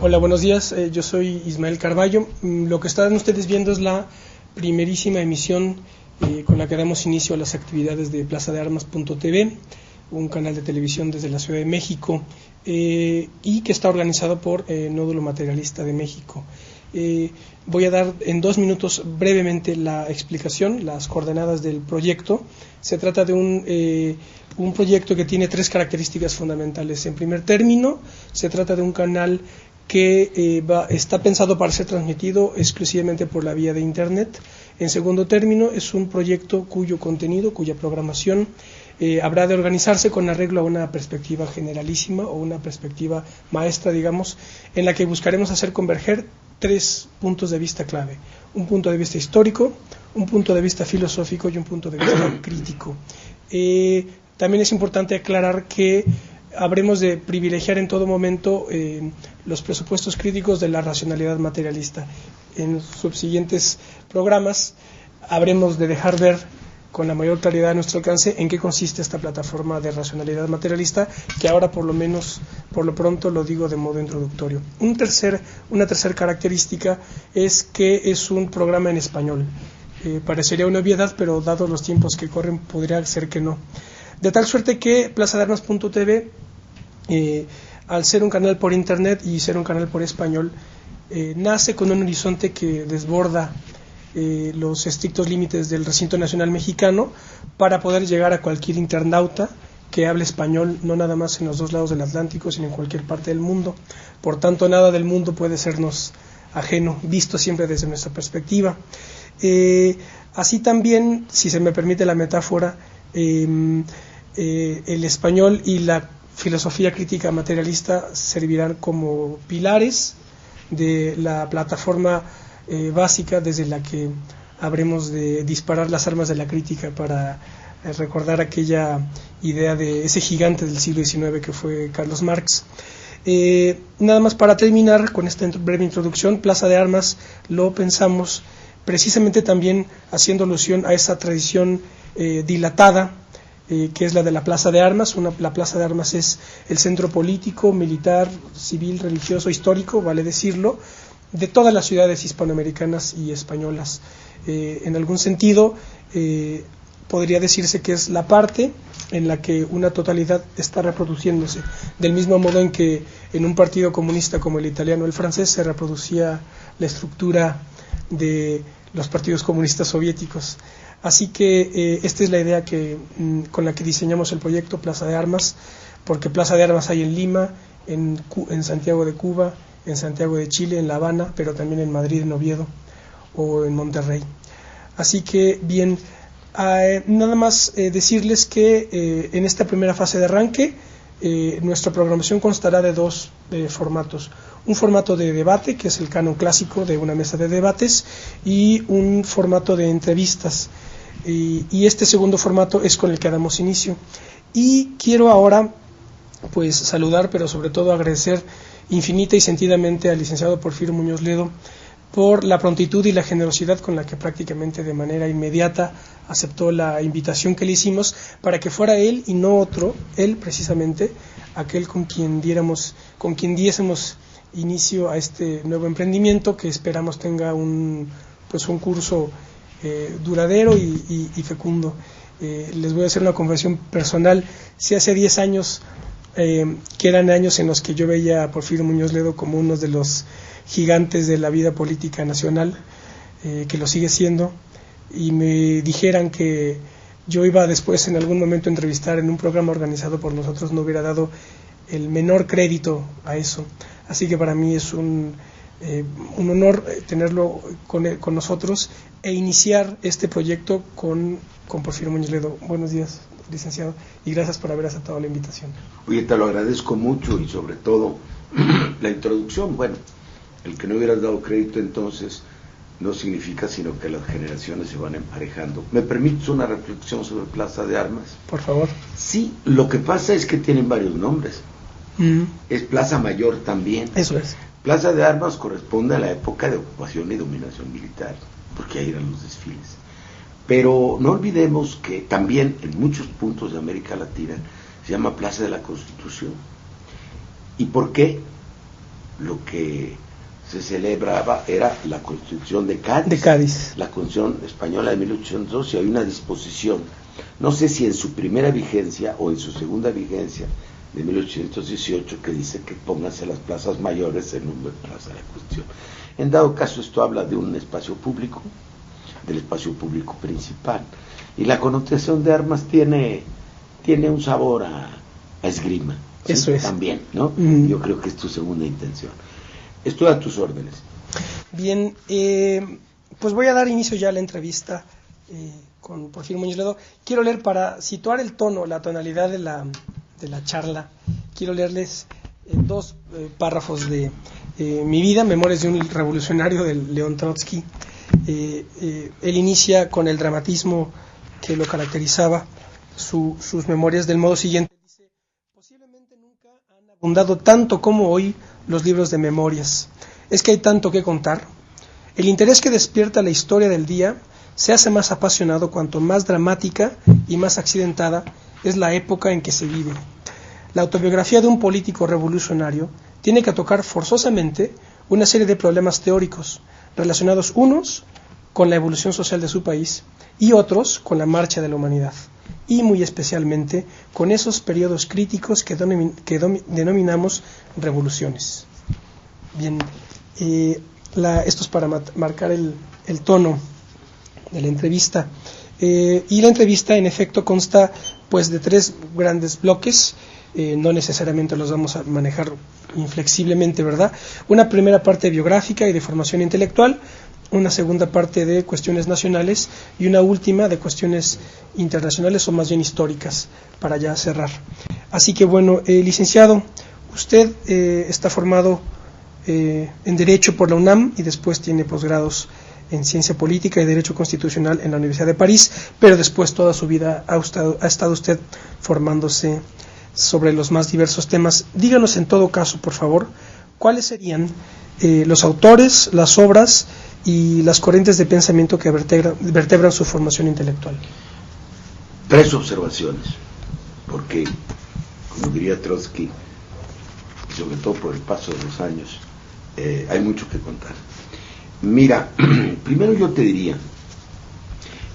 Hola, buenos días. Yo soy Ismael Carballo. Lo que están ustedes viendo es la primerísima emisión con la que damos inicio a las actividades de plazadearmas.tv, un canal de televisión desde la Ciudad de México y que está organizado por Nódulo Materialista de México. Voy a dar en 2 minutos brevemente la explicación, las coordenadas del proyecto. Se trata de un proyecto que tiene 3 características fundamentales. En primer término, se trata de un canal que está pensado para ser transmitido exclusivamente por la vía de Internet. En segundo término, es un proyecto cuyo contenido, cuya programación habrá de organizarse con arreglo a una perspectiva generalísima o una perspectiva maestra, digamos, en la que buscaremos hacer converger 3 puntos de vista clave: un punto de vista histórico, un punto de vista filosófico y un punto de vista crítico. También es importante aclarar que habremos de privilegiar en todo momento los presupuestos críticos de la racionalidad materialista. En subsiguientes programas habremos de dejar ver con la mayor claridad a nuestro alcance en qué consiste esta plataforma de racionalidad materialista, que ahora por lo pronto lo digo de modo introductorio. Una tercera característica es que es un programa en español. Parecería una obviedad, pero dados los tiempos que corren podría ser que no. De tal suerte que plazadearmas.tv, al ser un canal por internet y ser un canal por español, nace con un horizonte que desborda los estrictos límites del recinto nacional mexicano para poder llegar a cualquier internauta que hable español, no nada más en los 2 lados del Atlántico, sino en cualquier parte del mundo. Por tanto, nada del mundo puede sernos ajeno, visto siempre desde nuestra perspectiva. Así también, si se me permite la metáfora, el español y la filosofía crítica materialista servirán como pilares de la plataforma básica desde la que habremos de disparar las armas de la crítica para recordar aquella idea de ese gigante del siglo XIX que fue Carlos Marx. Nada más para terminar con esta breve introducción, Plaza de Armas lo pensamos precisamente también haciendo alusión a esa tradición dilatada que es la de la Plaza de Armas. La Plaza de Armas es el centro político, militar, civil, religioso, histórico, vale decirlo, de todas las ciudades hispanoamericanas y españolas. En algún sentido, podría decirse que es la parte en la que una totalidad está reproduciéndose, del mismo modo en que en un partido comunista como el italiano o el francés se reproducía la estructura de los partidos comunistas soviéticos. Así que esta es la idea con la que diseñamos el proyecto Plaza de Armas, porque Plaza de Armas hay en Lima, en Santiago de Cuba, en Santiago de Chile, en La Habana, pero también en Madrid, en Oviedo o en Monterrey. Así que bien, nada más decirles que en esta primera fase de arranque nuestra programación constará de 2 formatos: un formato de debate, que es el canon clásico de una mesa de debates, y un formato de entrevistas, y este segundo formato es con el que damos inicio. Y quiero ahora pues saludar, pero sobre todo agradecer infinita y sentidamente al licenciado Porfirio Muñoz Ledo por la prontitud y la generosidad con la que prácticamente de manera inmediata aceptó la invitación que le hicimos para que fuera él y no otro, él precisamente, aquel con quien diésemos inicio a este nuevo emprendimiento que esperamos tenga un curso duradero y fecundo. Les voy a hacer una confesión personal. Si hace 10 años que eran años en los que yo veía a Porfirio Muñoz Ledo como uno de los gigantes de la vida política nacional, que lo sigue siendo, y me dijeran que yo iba después en algún momento a entrevistar en un programa organizado por nosotros, no hubiera dado el menor crédito a eso. Así que para mí es un honor tenerlo con nosotros e iniciar este proyecto con Porfirio Muñoz Ledo. Buenos días, licenciado, y gracias por haber aceptado la invitación. Oye, te lo agradezco mucho, y sobre todo la introducción. Bueno, el que no hubieras dado crédito entonces no significa sino que las generaciones se van emparejando. ¿Me permites una reflexión sobre Plaza de Armas? Por favor. Sí, lo que pasa es que tienen varios nombres. Es Plaza Mayor también. Eso es. Plaza de Armas corresponde a la época de ocupación y dominación militar, porque ahí eran los desfiles. Pero no olvidemos que también en muchos puntos de América Latina se llama Plaza de la Constitución. ¿Y por qué? lo que se celebraba era la Constitución de Cádiz. De Cádiz. La Constitución española de 1812, y hay una disposición, no sé si en su primera vigencia o en su segunda vigencia, de 1818, que dice que pónganse las plazas mayores en nombre de Plaza de la Constitución. En dado caso, esto habla de un espacio público, del espacio público principal, y la connotación de armas tiene un sabor a esgrima. ¿Sí? Eso es. También, ¿no? Yo creo que es tu segunda intención. Estoy a tus órdenes. Bien, pues voy a dar inicio ya a la entrevista con Porfirio Muñoz Ledo. Quiero leer, para situar el tono, la tonalidad de la charla, quiero leerles dos párrafos de Mi vida, Memorias de un revolucionario, de León Trotsky. Él inicia con el dramatismo que lo caracterizaba, sus memorias, del modo siguiente. Dice: posiblemente nunca han abundado tanto como hoy los libros de memorias. Es que hay tanto que contar. El interés que despierta la historia del día se hace más apasionado cuanto más dramática y más accidentada es la época en que se vive. La autobiografía de un político revolucionario tiene que tocar forzosamente una serie de problemas teóricos, relacionados unos con la evolución social de su país y otros con la marcha de la humanidad, y muy especialmente con esos periodos críticos que denominamos revoluciones. Bien, esto es para marcar el tono de la entrevista. Y la entrevista, en efecto, consta pues de tres grandes bloques. No necesariamente los vamos a manejar inflexiblemente, ¿verdad? Una primera parte biográfica y de formación intelectual, una segunda parte de cuestiones nacionales y una última de cuestiones internacionales, o más bien históricas, para ya cerrar. Así que bueno, licenciado, usted está formado en Derecho por la UNAM y después tiene posgrados en Ciencia Política y Derecho Constitucional en la Universidad de París, pero después toda su vida ha estado usted formándose sobre los más diversos temas. Díganos en todo caso, por favor, cuáles serían los autores, las obras y las corrientes de pensamiento que vertebran su formación intelectual. Tres observaciones, porque, como diría Trotsky, y sobre todo por el paso de los años, hay mucho que contar. Mira, primero yo te diría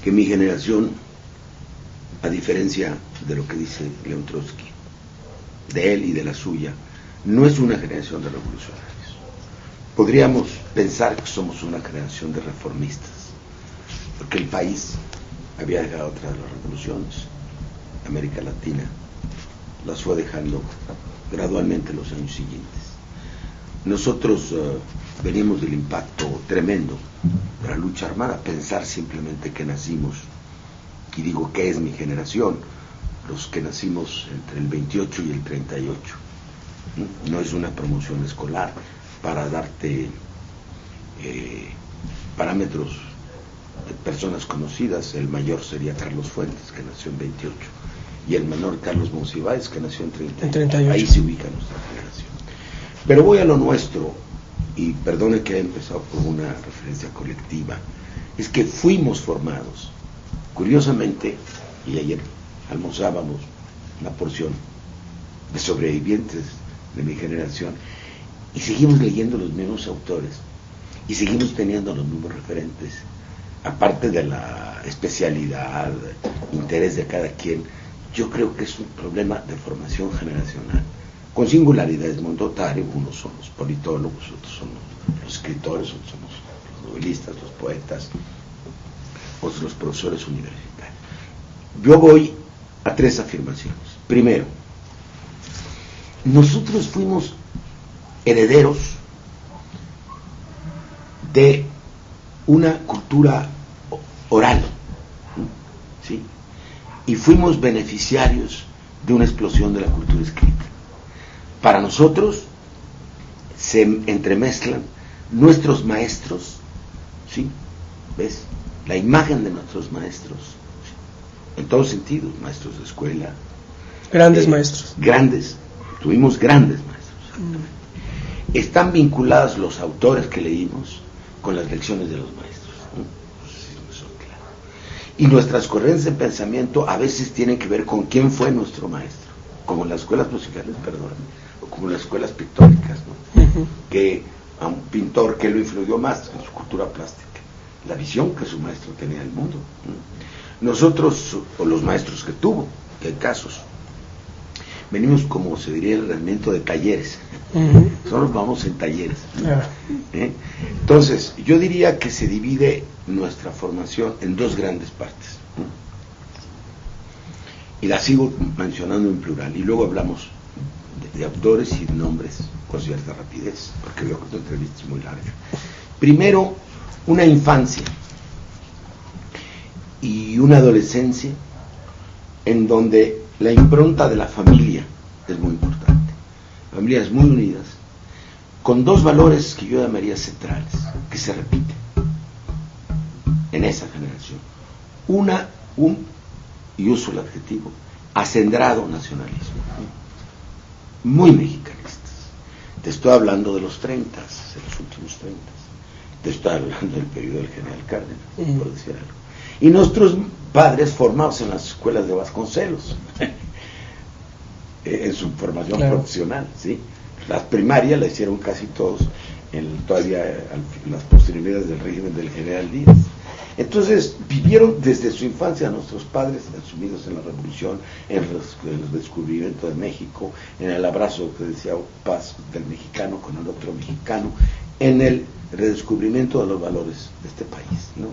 que mi generación, a diferencia de lo que dice León Trotsky, de él y de la suya, no es una generación de revolucionarios. Podríamos pensar que somos una generación de reformistas, porque el país había dejado atrás las revoluciones. América Latina las fue dejando gradualmente en los años siguientes. Nosotros venimos del impacto tremendo de la lucha armada. Pensar simplemente que nacimos, y digo que es mi generación, los que nacimos entre el 28 y el 38, no es una promoción escolar. Para darte parámetros de personas conocidas, el mayor sería Carlos Fuentes, que nació en 28, y el menor Carlos Monsiváis, que nació en 38. Ahí se ubica nuestra generación. Pero voy a lo nuestro, y perdone que haya empezado por una referencia colectiva, es que fuimos formados, curiosamente, y ayer almorzábamos una porción de sobrevivientes de mi generación, y seguimos leyendo los mismos autores, y seguimos teniendo los mismos referentes, aparte de la especialidad, interés de cada quien. Yo creo que es un problema de formación generacional, con singularidades muy notables. Unos son los politólogos, otros son los escritores, otros son los novelistas, los poetas, otros los profesores universitarios. Yo voy a tres afirmaciones. Primero, nosotros fuimos herederos de una cultura oral, ¿sí? Y fuimos beneficiarios de una explosión de la cultura escrita. Para nosotros se entremezclan nuestros maestros, ¿sí? ¿Ves? La imagen de nuestros maestros, ¿sí? En todos sentidos, maestros de escuela. Grandes maestros. Tuvimos grandes maestros. Están vinculados los autores que leímos con las lecciones de los maestros, ¿no? Pues eso, claro. Y nuestras corrientes de pensamiento a veces tienen que ver con quién fue nuestro maestro, como en las escuelas musicales, perdóname. como las escuelas pictóricas, ¿no? Uh-huh. Que a un pintor que lo influyó más en su cultura plástica, la visión que su maestro tenía del mundo, ¿no? Nosotros, o los maestros que tuvo, que hay casos, venimos, como se diría, el rendimiento de talleres. Uh-huh. Nosotros vamos en talleres, ¿no? Entonces, yo diría que se divide nuestra formación en dos grandes partes, ¿no? Y la sigo mencionando en plural, y luego hablamos de autores y de nombres con cierta rapidez, porque veo que tu entrevista es muy larga. Primero, una infancia y una adolescencia en donde la impronta de la familia es muy importante. Familias muy unidas, con dos valores que yo llamaría centrales, que se repiten en esa generación. Y uso el adjetivo, acendrado nacionalismo, muy mexicanistas. Te estoy hablando de los 30, de los últimos 30. Te estoy hablando del periodo del general Cárdenas, por decir algo. Y nuestros padres formados en las escuelas de Vasconcelos, en su formación profesional, ¿sí? Las primarias la hicieron casi todos todavía en las posterioridades del régimen del general Díaz. Entonces vivieron desde su infancia nuestros padres sumidos en la revolución, en el descubrimiento de México, en el abrazo que decía Paz del mexicano con el otro mexicano, en el redescubrimiento de los valores de este país, ¿no?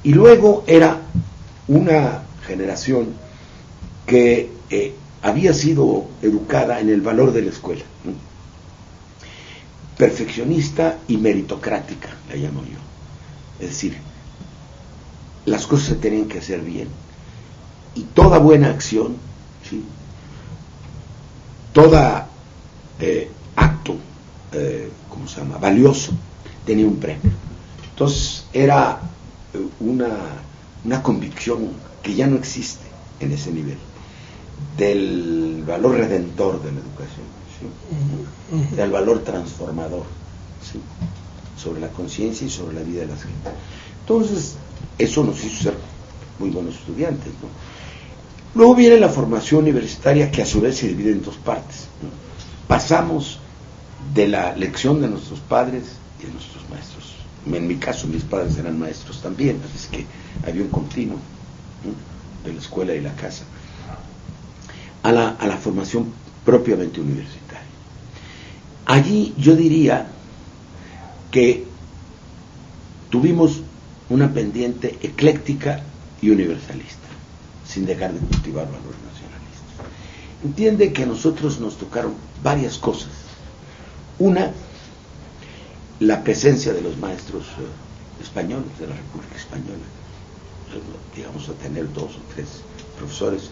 Y luego era una generación que había sido educada en el valor de la escuela, ¿no? Perfeccionista y meritocrática, la llamo yo. Es decir, las cosas se tenían que hacer bien, y toda buena acción, ¿sí? Toda acto, ¿cómo se llama?, valioso, tenía un premio. Entonces era una convicción que ya no existe en ese nivel, del valor redentor de la educación, ¿sí? Del valor transformador, ¿sí? Sobre la conciencia y sobre la vida de la gente. Entonces, eso nos hizo ser muy buenos estudiantes, ¿no? Luego viene la formación universitaria, que a su vez se divide en dos partes, ¿no? Pasamos de la lección de nuestros padres y de nuestros maestros. En mi caso, mis padres eran maestros también, así que había un continuo, ¿no?, de la escuela y la casa, a la formación propiamente universitaria. Allí yo diría que tuvimos una pendiente ecléctica y universalista, sin dejar de cultivar valores nacionalistas. Entiende que a nosotros nos tocaron varias cosas. Una, la presencia de los maestros españoles de la República Española. Llegamos a tener 2 o 3 profesores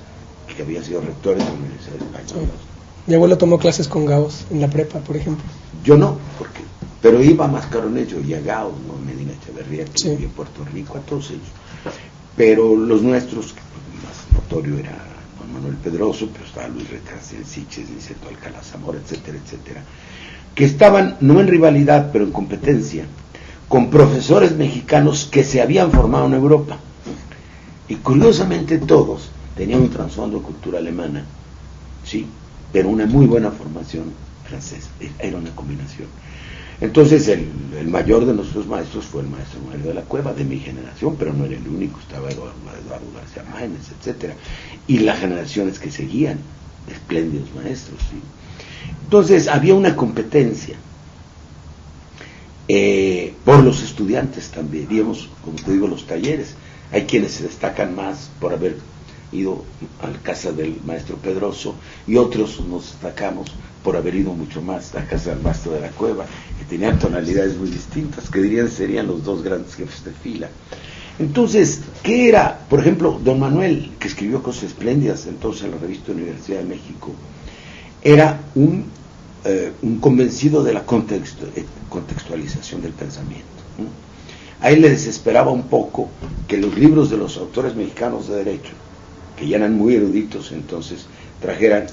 que habían sido rectores de la Universidad Española. Mi abuelo tomó clases con Gauss en la prepa, por ejemplo. Yo no, pero iba a Mascaronello y a Gauss, ¿no?, Medina Echeverría, que vivía en Puerto Rico, a todos ellos. Pero los nuestros, el más notorio era don Manuel Pedroso, pero estaba Luis Recastel Siches, Niceto Alcalá Zamora, etcétera, etcétera, que estaban no en rivalidad, pero en competencia, con profesores mexicanos que se habían formado en Europa. Y curiosamente todos tenían un trasfondo de cultura alemana, sí, pero una muy buena formación francesa. Era una combinación. Entonces el mayor de nuestros maestros fue el maestro Mario de la Cueva, de mi generación, pero no era el único. Estaba Eduardo García Máenez, etcétera, y las generaciones que seguían, espléndidos maestros, ¿sí? Entonces había una competencia por los estudiantes también, digamos, como te digo, los talleres. Hay quienes se destacan más por haber ido a la casa del maestro Pedroso, y otros nos destacamos por haber ido mucho más a la casa del maestro de la Cueva, que tenían tonalidades muy distintas, que serían los dos grandes jefes de fila. Entonces, ¿qué era? Por ejemplo, don Manuel, que escribió cosas espléndidas entonces en la revista Universidad de México, era un convencido de la contextualización del pensamiento, ¿no? A él le desesperaba un poco que los libros de los autores mexicanos de derecho, que ya eran muy eruditos entonces, trajeran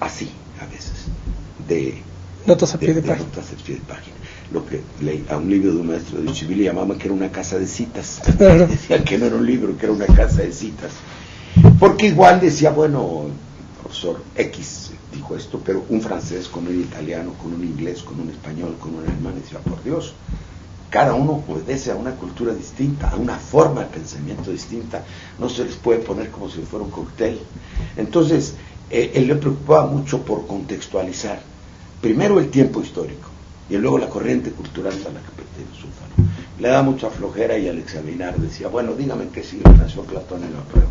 así, a veces, de notas a pie de página. Notas a pie de página. Lo que a un libro de un maestro de civil le llamaban que era una casa de citas. Claro. Decían que no era un libro, que era una casa de citas. Porque igual decía, bueno, el profesor X dijo esto, pero un francés con un italiano, con un inglés, con un español, con un alemán, decía, por Dios, cada uno obedece a una cultura distinta, a una forma de pensamiento distinta, no se les puede poner como si fuera un cóctel. Entonces, él le preocupaba mucho por contextualizar, primero el tiempo histórico, y luego la corriente cultural a la que pertenece su faro. Le da mucha flojera y al examinar decía, bueno, dígame en qué siglo nació Platón y lo apruebo.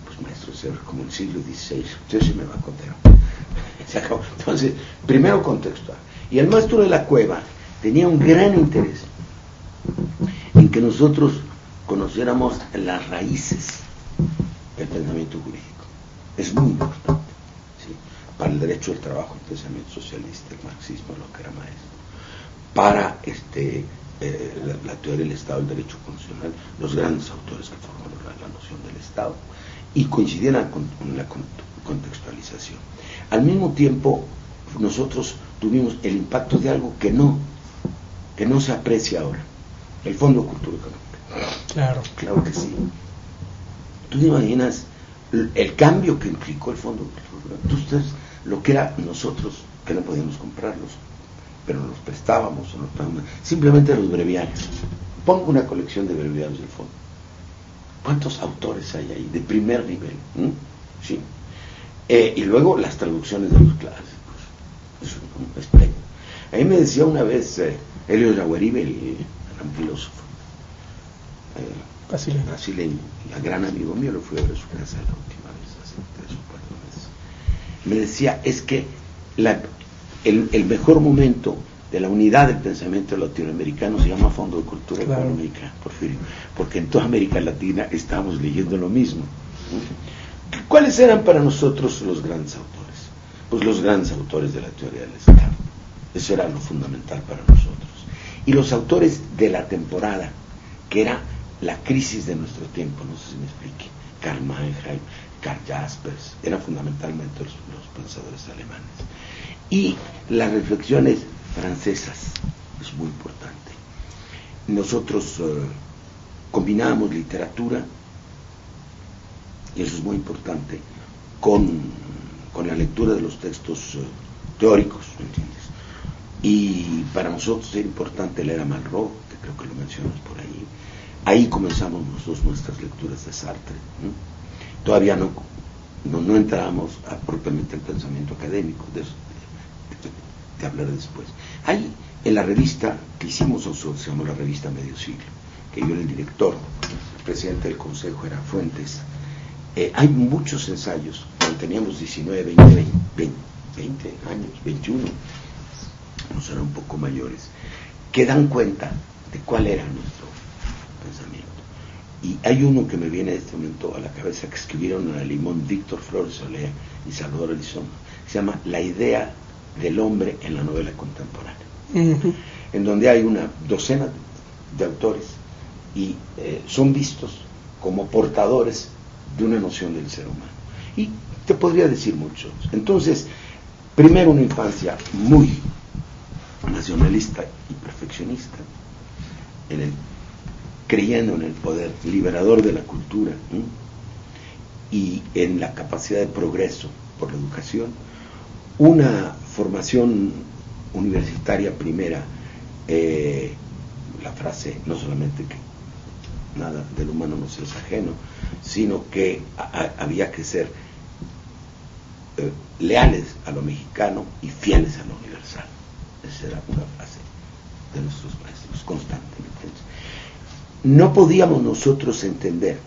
Pues maestro, es como el siglo XVI, usted sí me va a contar. Se acabó. Entonces, primero contextual. Y el maestro de la Cueva tenía un gran interés en que nosotros conociéramos las raíces del pensamiento jurídico. Es muy importante, ¿sí? Para el derecho del trabajo, el pensamiento socialista, el marxismo, lo que era maestro. Para la teoría del Estado, el derecho constitucional, los grandes autores que formaron la noción del Estado, y coincidieran con la contextualización. Al mismo tiempo, nosotros tuvimos el impacto de algo que no se aprecia ahora, el Fondo de Cultura Económica. Claro que sí. Tú te imaginas el cambio que implicó el Fondo de Cultura Económica. Entonces, lo que era nosotros, que no podíamos comprarlos, pero los prestábamos, o simplemente los breviarios. Pongo una colección de breviarios del Fondo. ¿Cuántos autores hay ahí de primer nivel? Sí. Y luego las traducciones de los clásicos. Es un espejo. A mí me decía una vez Elio Yaguaribe, el gran filósofo brasileño, gran amigo mío, lo fui a ver a su casa la última vez, hace 3 o 4 meses. Me decía, es que el mejor momento de la unidad del pensamiento latinoamericano se llama Fondo de Cultura Económica, Porfirio, porque en toda América Latina estábamos leyendo lo mismo. ¿Cuáles eran para nosotros los grandes autores? Pues los grandes autores de la teoría del Estado. Eso era lo fundamental para nosotros. Y los autores de la temporada, que era la crisis de nuestro tiempo, no sé si me explique, Karl Mannheim, Karl Jaspers, eran fundamentalmente los pensadores alemanes. Y las reflexiones francesas, es muy importante. Nosotros combinábamos literatura, y eso es muy importante, con la lectura de los textos teóricos, ¿entiendes? Y para nosotros era importante leer a Malraux, que creo que lo mencionas por ahí. Ahí comenzamos nosotros nuestras lecturas de Sartre, ¿no? Todavía no entrábamos propiamente al pensamiento académico, de hablar después. Ahí, en la revista que hicimos nosotros, se llamó la revista Medio Siglo, que yo era el director, el presidente del consejo era Fuentes. Hay muchos ensayos, cuando teníamos 19, 20 años, 21, no eran un poco mayores, que dan cuenta de cuál era nuestro pensamiento. Y hay uno que me viene en este momento a la cabeza, que escribieron en el Limón Víctor Flores Soler y Salvador Elizondo, se llama La idea del hombre en la novela contemporánea, en donde hay una docena de autores y son vistos como portadores de una noción del ser humano. Y te podría decir muchos. Entonces, primero una infancia muy nacionalista y perfeccionista, creyendo en el poder liberador de la cultura, y en la capacidad de progreso por la educación, una formación universitaria primera, la frase no solamente que nada del humano nos es ajeno, sino que había que ser leales a lo mexicano y fieles a lo universal. Esa era una frase de nuestros maestros constantemente. No podíamos nosotros entender,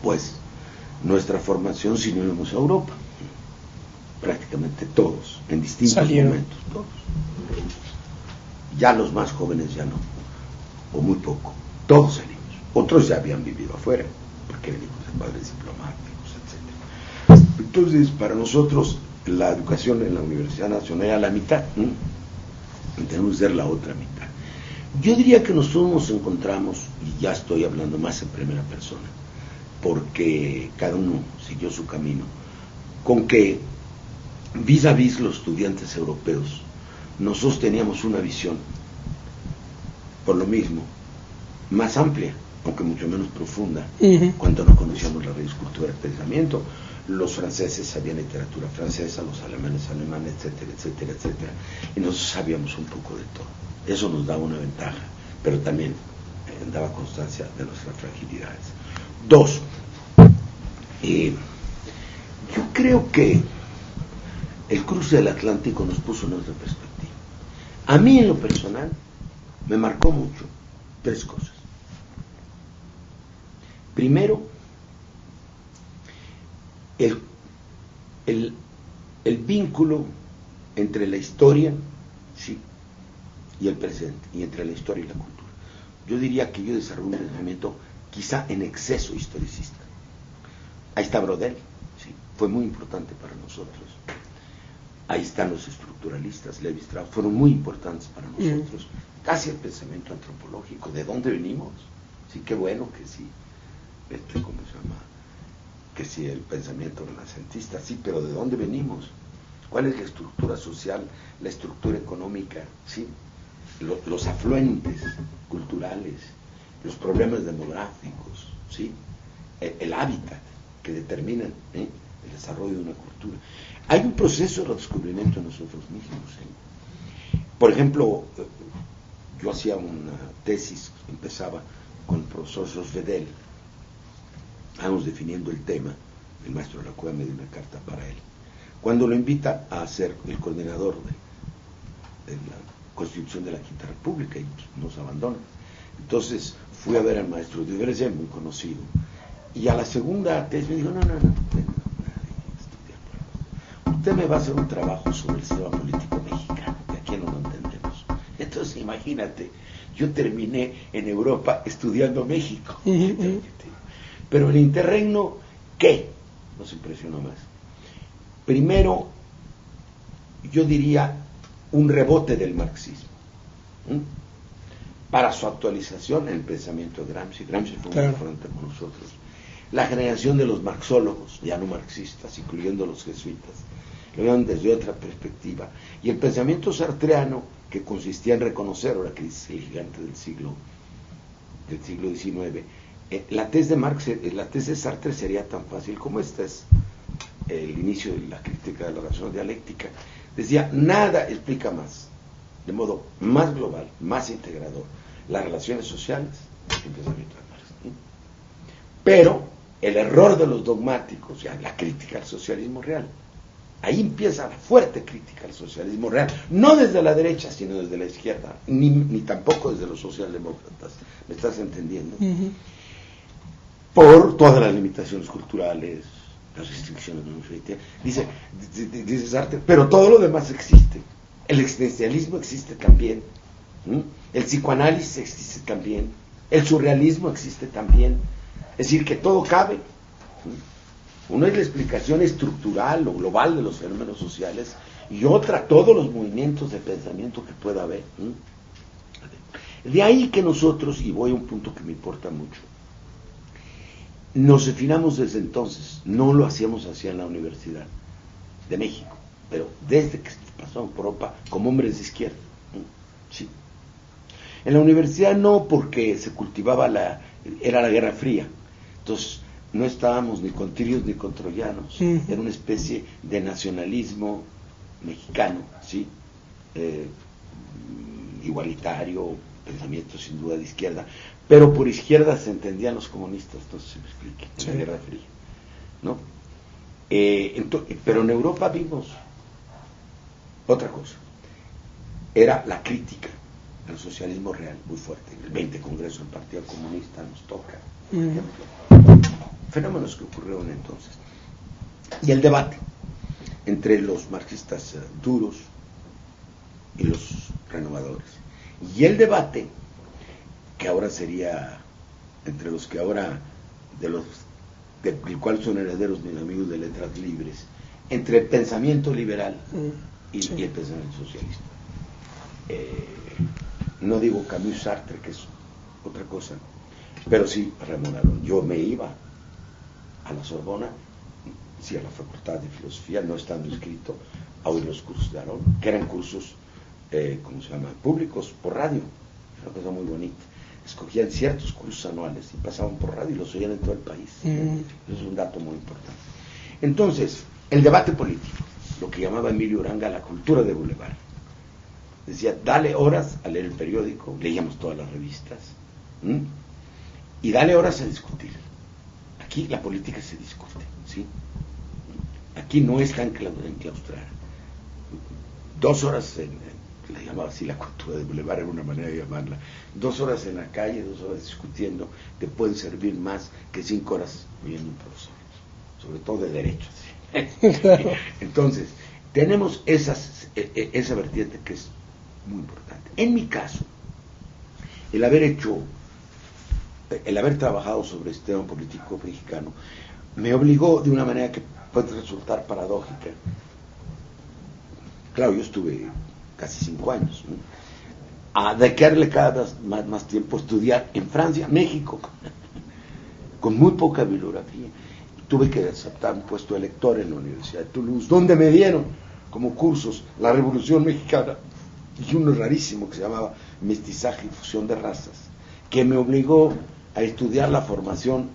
pues, nuestra formación si no íbamos a Europa. Prácticamente todos, en distintos momentos, todos. Ya los más jóvenes ya no, o muy poco. Todos salimos. Otros ya habían vivido afuera, porque venimos de padres diplomáticos, etc. Entonces, para nosotros, la educación en la Universidad Nacional era la mitad, tenemos que ser la otra mitad. Yo diría que nosotros nos encontramos, y ya estoy hablando más en primera persona, porque cada uno siguió su camino, con que vis a vis los estudiantes europeos, nosotros teníamos una visión, por lo mismo, más amplia aunque mucho menos profunda, Uh-huh. cuando no conocíamos la raíz cultura del pensamiento. Los franceses sabían literatura francesa, los alemanes, etcétera, etcétera, etcétera. Y nosotros sabíamos un poco de todo. Eso nos daba una ventaja, pero también daba constancia de nuestras fragilidades. 2. Yo creo que el cruce del Atlántico nos puso en otra perspectiva. A mí, en lo personal, me marcó mucho 3 cosas. Primero, el vínculo entre la historia, sí, y el presente, y entre la historia y la cultura. Yo diría que yo desarrollé un pensamiento quizá en exceso historicista. Ahí está Brodel, sí, fue muy importante para nosotros. Ahí están los estructuralistas, Levi Strauss, fueron muy importantes para nosotros. Casi el pensamiento antropológico, ¿de dónde venimos? Sí, qué bueno que sí, ¿cómo se llama? Que sí, el pensamiento renacentista, sí, pero ¿de dónde venimos? ¿Cuál es la estructura social, la estructura económica? ¿Sí? Los afluentes culturales, los problemas demográficos, ¿sí? El hábitat que determinan el desarrollo de una cultura. Hay un proceso de redescubrimiento de nosotros mismos. Por ejemplo, yo hacía una tesis, empezaba con el profesor Sosvedel, vamos definiendo el tema, el maestro de la Cueva me dio una carta para él. Cuando lo invita a ser el coordinador de la Constitución de la Quinta República y nos abandona. Entonces fui a ver al maestro de Grecia, muy conocido, y a la segunda tesis me dijo, no, usted me va a hacer un trabajo sobre el sistema político mexicano, que aquí no lo entendemos. Entonces imagínate, yo terminé en Europa estudiando México. Pero el interregno, ¿qué nos impresionó más? Primero, yo diría un rebote del marxismo, para su actualización en el pensamiento de Gramsci. Gramsci fue muy importante con nosotros. La generación de los marxólogos, ya no marxistas, incluyendo los jesuitas, lo vieron desde otra perspectiva. Y el pensamiento sartreano, que consistía en reconocer, ahora que dice el gigante del siglo XIX, la tesis de Marx, la tesis de Sartre sería tan fácil como esta es el inicio de la crítica de la razón dialéctica. Decía, nada explica más, de modo más global, más integrador, las relaciones sociales que el pensamiento de Marx. Pero el error de los dogmáticos, ya la crítica al socialismo real, ahí empieza la fuerte crítica al socialismo real, no desde la derecha, sino desde la izquierda, ni tampoco desde los socialdemócratas, ¿me estás entendiendo? Por todas las limitaciones culturales, las restricciones de nuestra identidad. Dice Sartre, pero todo lo demás existe. El existencialismo existe también, el psicoanálisis existe también, el surrealismo existe también. Es decir, que todo cabe. Uno es la explicación estructural o global de los fenómenos sociales y otra, todos los movimientos de pensamiento que pueda haber. De ahí que nosotros, y voy a un punto que me importa mucho, nos definamos desde entonces, no lo hacíamos así en la Universidad de México, pero desde que pasamos por Europa, como hombres de izquierda. Sí. En la universidad no, porque se cultivaba era la Guerra Fría, entonces no estábamos ni con tirios ni con troyanos, era una especie de nacionalismo mexicano, ¿sí? Igualitario, pensamiento sin duda de izquierda, pero por izquierda se entendían los comunistas, entonces se me explique, en la Guerra Fría, ¿no? Pero en Europa vimos otra cosa, era la crítica al socialismo real muy fuerte. El 20 Congreso del Partido Comunista nos toca, por ejemplo, fenómenos que ocurrieron entonces, y el debate entre los marxistas duros y los renovadores, y el debate que ahora sería entre los que ahora del cual son herederos mis amigos de Letras Libres, entre el pensamiento liberal y el pensamiento socialista. No digo Camus, Sartre, que es otra cosa, pero sí Ramón Aron. Yo me iba a la Sorbona, sí, a la Facultad de Filosofía, no estando inscrito, a oír los cursos de Aron, que eran cursos, ¿cómo se llama?, públicos, por radio, una cosa muy bonita. escogían ciertos cursos anuales y pasaban por radio y los oían en todo el país. Eso es un dato muy importante. Entonces, el debate político, lo que llamaba Emilio Uranga la cultura de Boulevard. Decía, dale horas a leer el periódico, leíamos todas las revistas, y dale horas a discutir. Aquí la política se discute, ¿sí? Aquí no está enclaustrada. 2 horas, la llamaba así la cultura de Boulevard, era una manera de llamarla. 2 horas en la calle, 2 horas discutiendo, te pueden servir más que 5 horas oyendo un profesor, sobre todo de derechos. Claro. Entonces, tenemos esa vertiente que es muy importante. En mi caso, el haber trabajado sobre este tema político mexicano me obligó de una manera que puede resultar paradójica. Claro, yo estuve casi 5 años, ¿no?, a dedicarle cada vez más tiempo a estudiar en Francia, México, con muy poca bibliografía. Tuve que aceptar un puesto de lector en la Universidad de Toulouse, donde me dieron como cursos la Revolución Mexicana y uno rarísimo que se llamaba Mestizaje y Fusión de Razas, que me obligó a estudiar la formación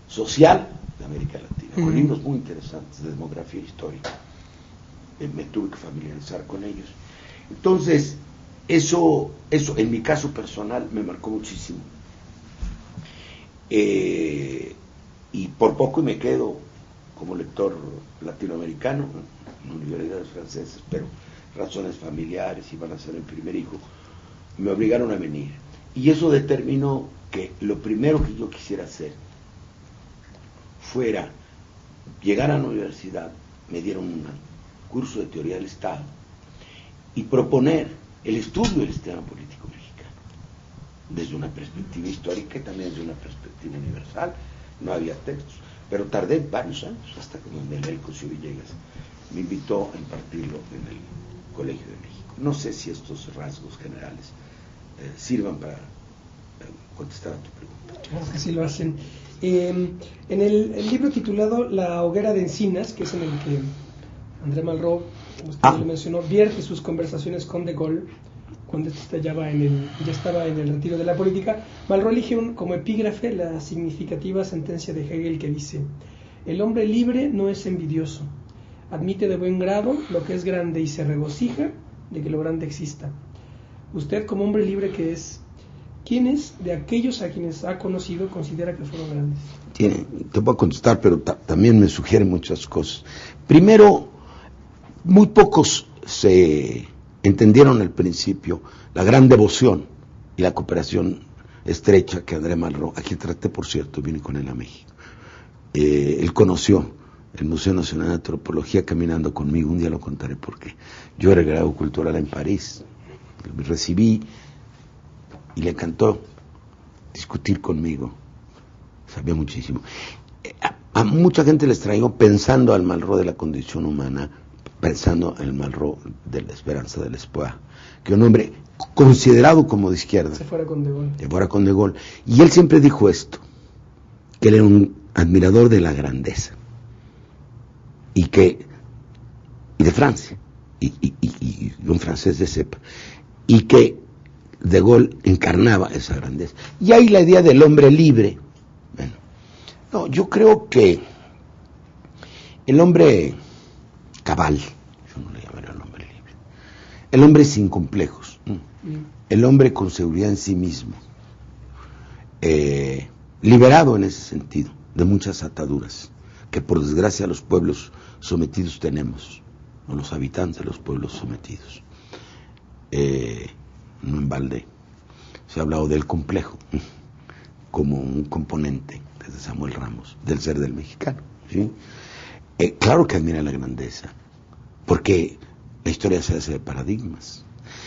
social de América Latina, con libros muy interesantes de demografía histórica. Me tuve que familiarizar con ellos. Entonces, eso en mi caso personal me marcó muchísimo. Y por poco me quedo como lector latinoamericano en universidades francesas, pero razones familiares, iban a ser el primer hijo, me obligaron a venir. Y eso determinó que lo primero que yo quisiera hacer fuera llegar a la universidad, me dieron un curso de teoría del Estado, y proponer el estudio del sistema político mexicano, desde una perspectiva histórica y también desde una perspectiva universal. No había textos, pero tardé varios años hasta que el laico Villegas me invitó a impartirlo en el Colegio de México. No sé si estos rasgos generales sirvan para contestar a tu pregunta. Claro que sí lo hacen. En el libro titulado La hoguera de encinas, que es en el que André Malraux, usted lo mencionó, vierte sus conversaciones con De Gaulle cuando este ya estaba en el retiro de la política. Malraux elige como epígrafe la significativa sentencia de Hegel que dice: el hombre libre no es envidioso, admite de buen grado lo que es grande y se regocija de que lo grande exista. Usted, como hombre libre que es, ¿quiénes de aquellos a quienes ha conocido considera que fueron grandes? Te voy a contestar, pero también me sugieren muchas cosas. Primero, muy pocos se entendieron al principio la gran devoción y la cooperación estrecha que André Malraux, aquí traté, por cierto, vine con él a México. Él conoció el Museo Nacional de Antropología caminando conmigo, un día lo contaré porque yo era grado cultural en París, me recibí y le encantó discutir conmigo, sabía muchísimo. A mucha gente les traigo pensando al Malraux de la condición humana, pensando en el Malraux de la esperanza del Espoir, que un hombre considerado como de izquierda, se fuera con De Gaulle. Y él siempre dijo esto, que él era un admirador de la grandeza, y de Francia, y un francés de cepa, y que De Gaulle encarnaba esa grandeza. Y hay la idea del hombre libre. Bueno, no, yo creo que el hombre cabal, yo no le llamaría el hombre libre, el hombre sin complejos, el hombre con seguridad en sí mismo, liberado en ese sentido de muchas ataduras que por desgracia los pueblos sometidos tenemos, o los habitantes de los pueblos sometidos. No en balde se ha hablado del complejo como un componente, desde Samuel Ramos, del ser del mexicano, ¿sí? Claro que admira la grandeza, porque la historia se hace de paradigmas.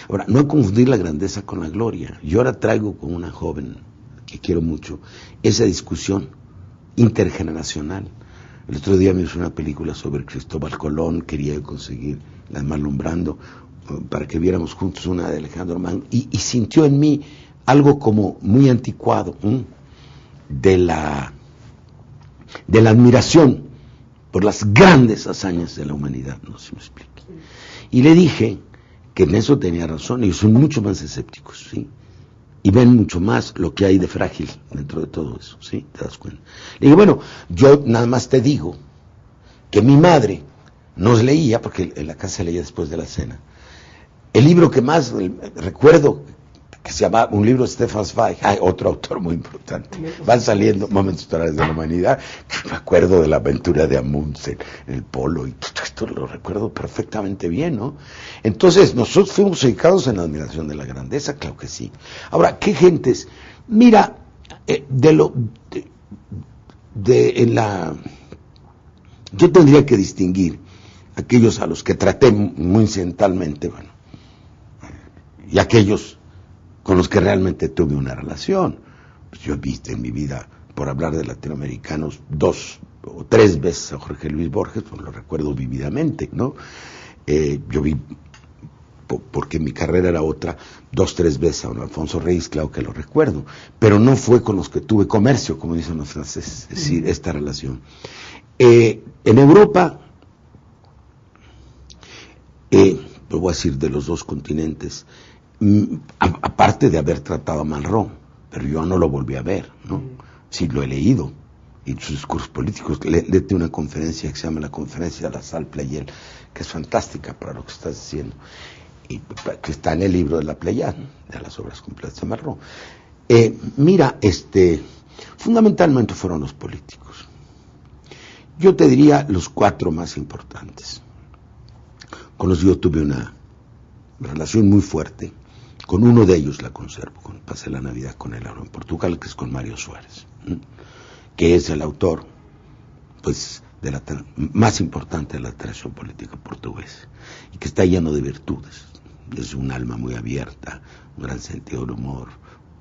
Ahora, no confundir la grandeza con la gloria. Yo ahora traigo con una joven que quiero mucho esa discusión intergeneracional. El otro día me hizo una película sobre Cristóbal Colón, quería conseguir la de Marlon Brando, para que viéramos juntos una de Alejandro Magno, y sintió en mí algo como muy anticuado, de la admiración por las grandes hazañas de la humanidad, no se me explique. Y le dije que en eso tenía razón, ellos son mucho más escépticos, ¿sí? y ven mucho más lo que hay de frágil dentro de todo eso, ¿sí? ¿Te das cuenta? Le digo, bueno, yo nada más te digo que mi madre nos leía, porque en la casa se leía después de la cena, el libro que más recuerdo, que se llama un libro de Stefan Zweig, otro autor muy importante. Van saliendo momentos históricos de la humanidad. Me acuerdo de la aventura de Amundsen, el polo, y todo esto lo recuerdo perfectamente bien, ¿no? Entonces, nosotros fuimos dedicados en la admiración de la grandeza, claro que sí. Ahora, ¿qué gentes? Mira, yo tendría que distinguir aquellos a los que traté muy incidentalmente, bueno, y aquellos con los que realmente tuve una relación. Pues yo he visto en mi vida, por hablar de latinoamericanos, 2 o 3 veces a Jorge Luis Borges, pues lo recuerdo vividamente, ¿no? Yo vi, porque mi carrera era otra, 2 o 3 veces a don Alfonso Reyes, claro que lo recuerdo, pero no fue con los que tuve comercio, como dicen los franceses, es decir, esta relación. En Europa, lo voy a decir de los 2 continentes, aparte de haber tratado a Malraux, pero yo no lo volví a ver, ¿no? Sí, lo he leído, y sus discursos políticos. Léete una conferencia que se llama la Conferencia de la Salle Pleyel, que es fantástica para lo que estás diciendo, y que está en el libro de la Pleyel, de las obras completas de Malraux. Mira, fundamentalmente fueron los políticos. Yo te diría los 4 más importantes. Con los que yo tuve una relación muy fuerte. Con uno de ellos la conservo, pasé la Navidad con él ahora en Portugal, que es con Mario Suárez, que es el autor, pues, más importante de la tradición política portuguesa, y que está lleno de virtudes. Es un alma muy abierta, un gran sentido del humor,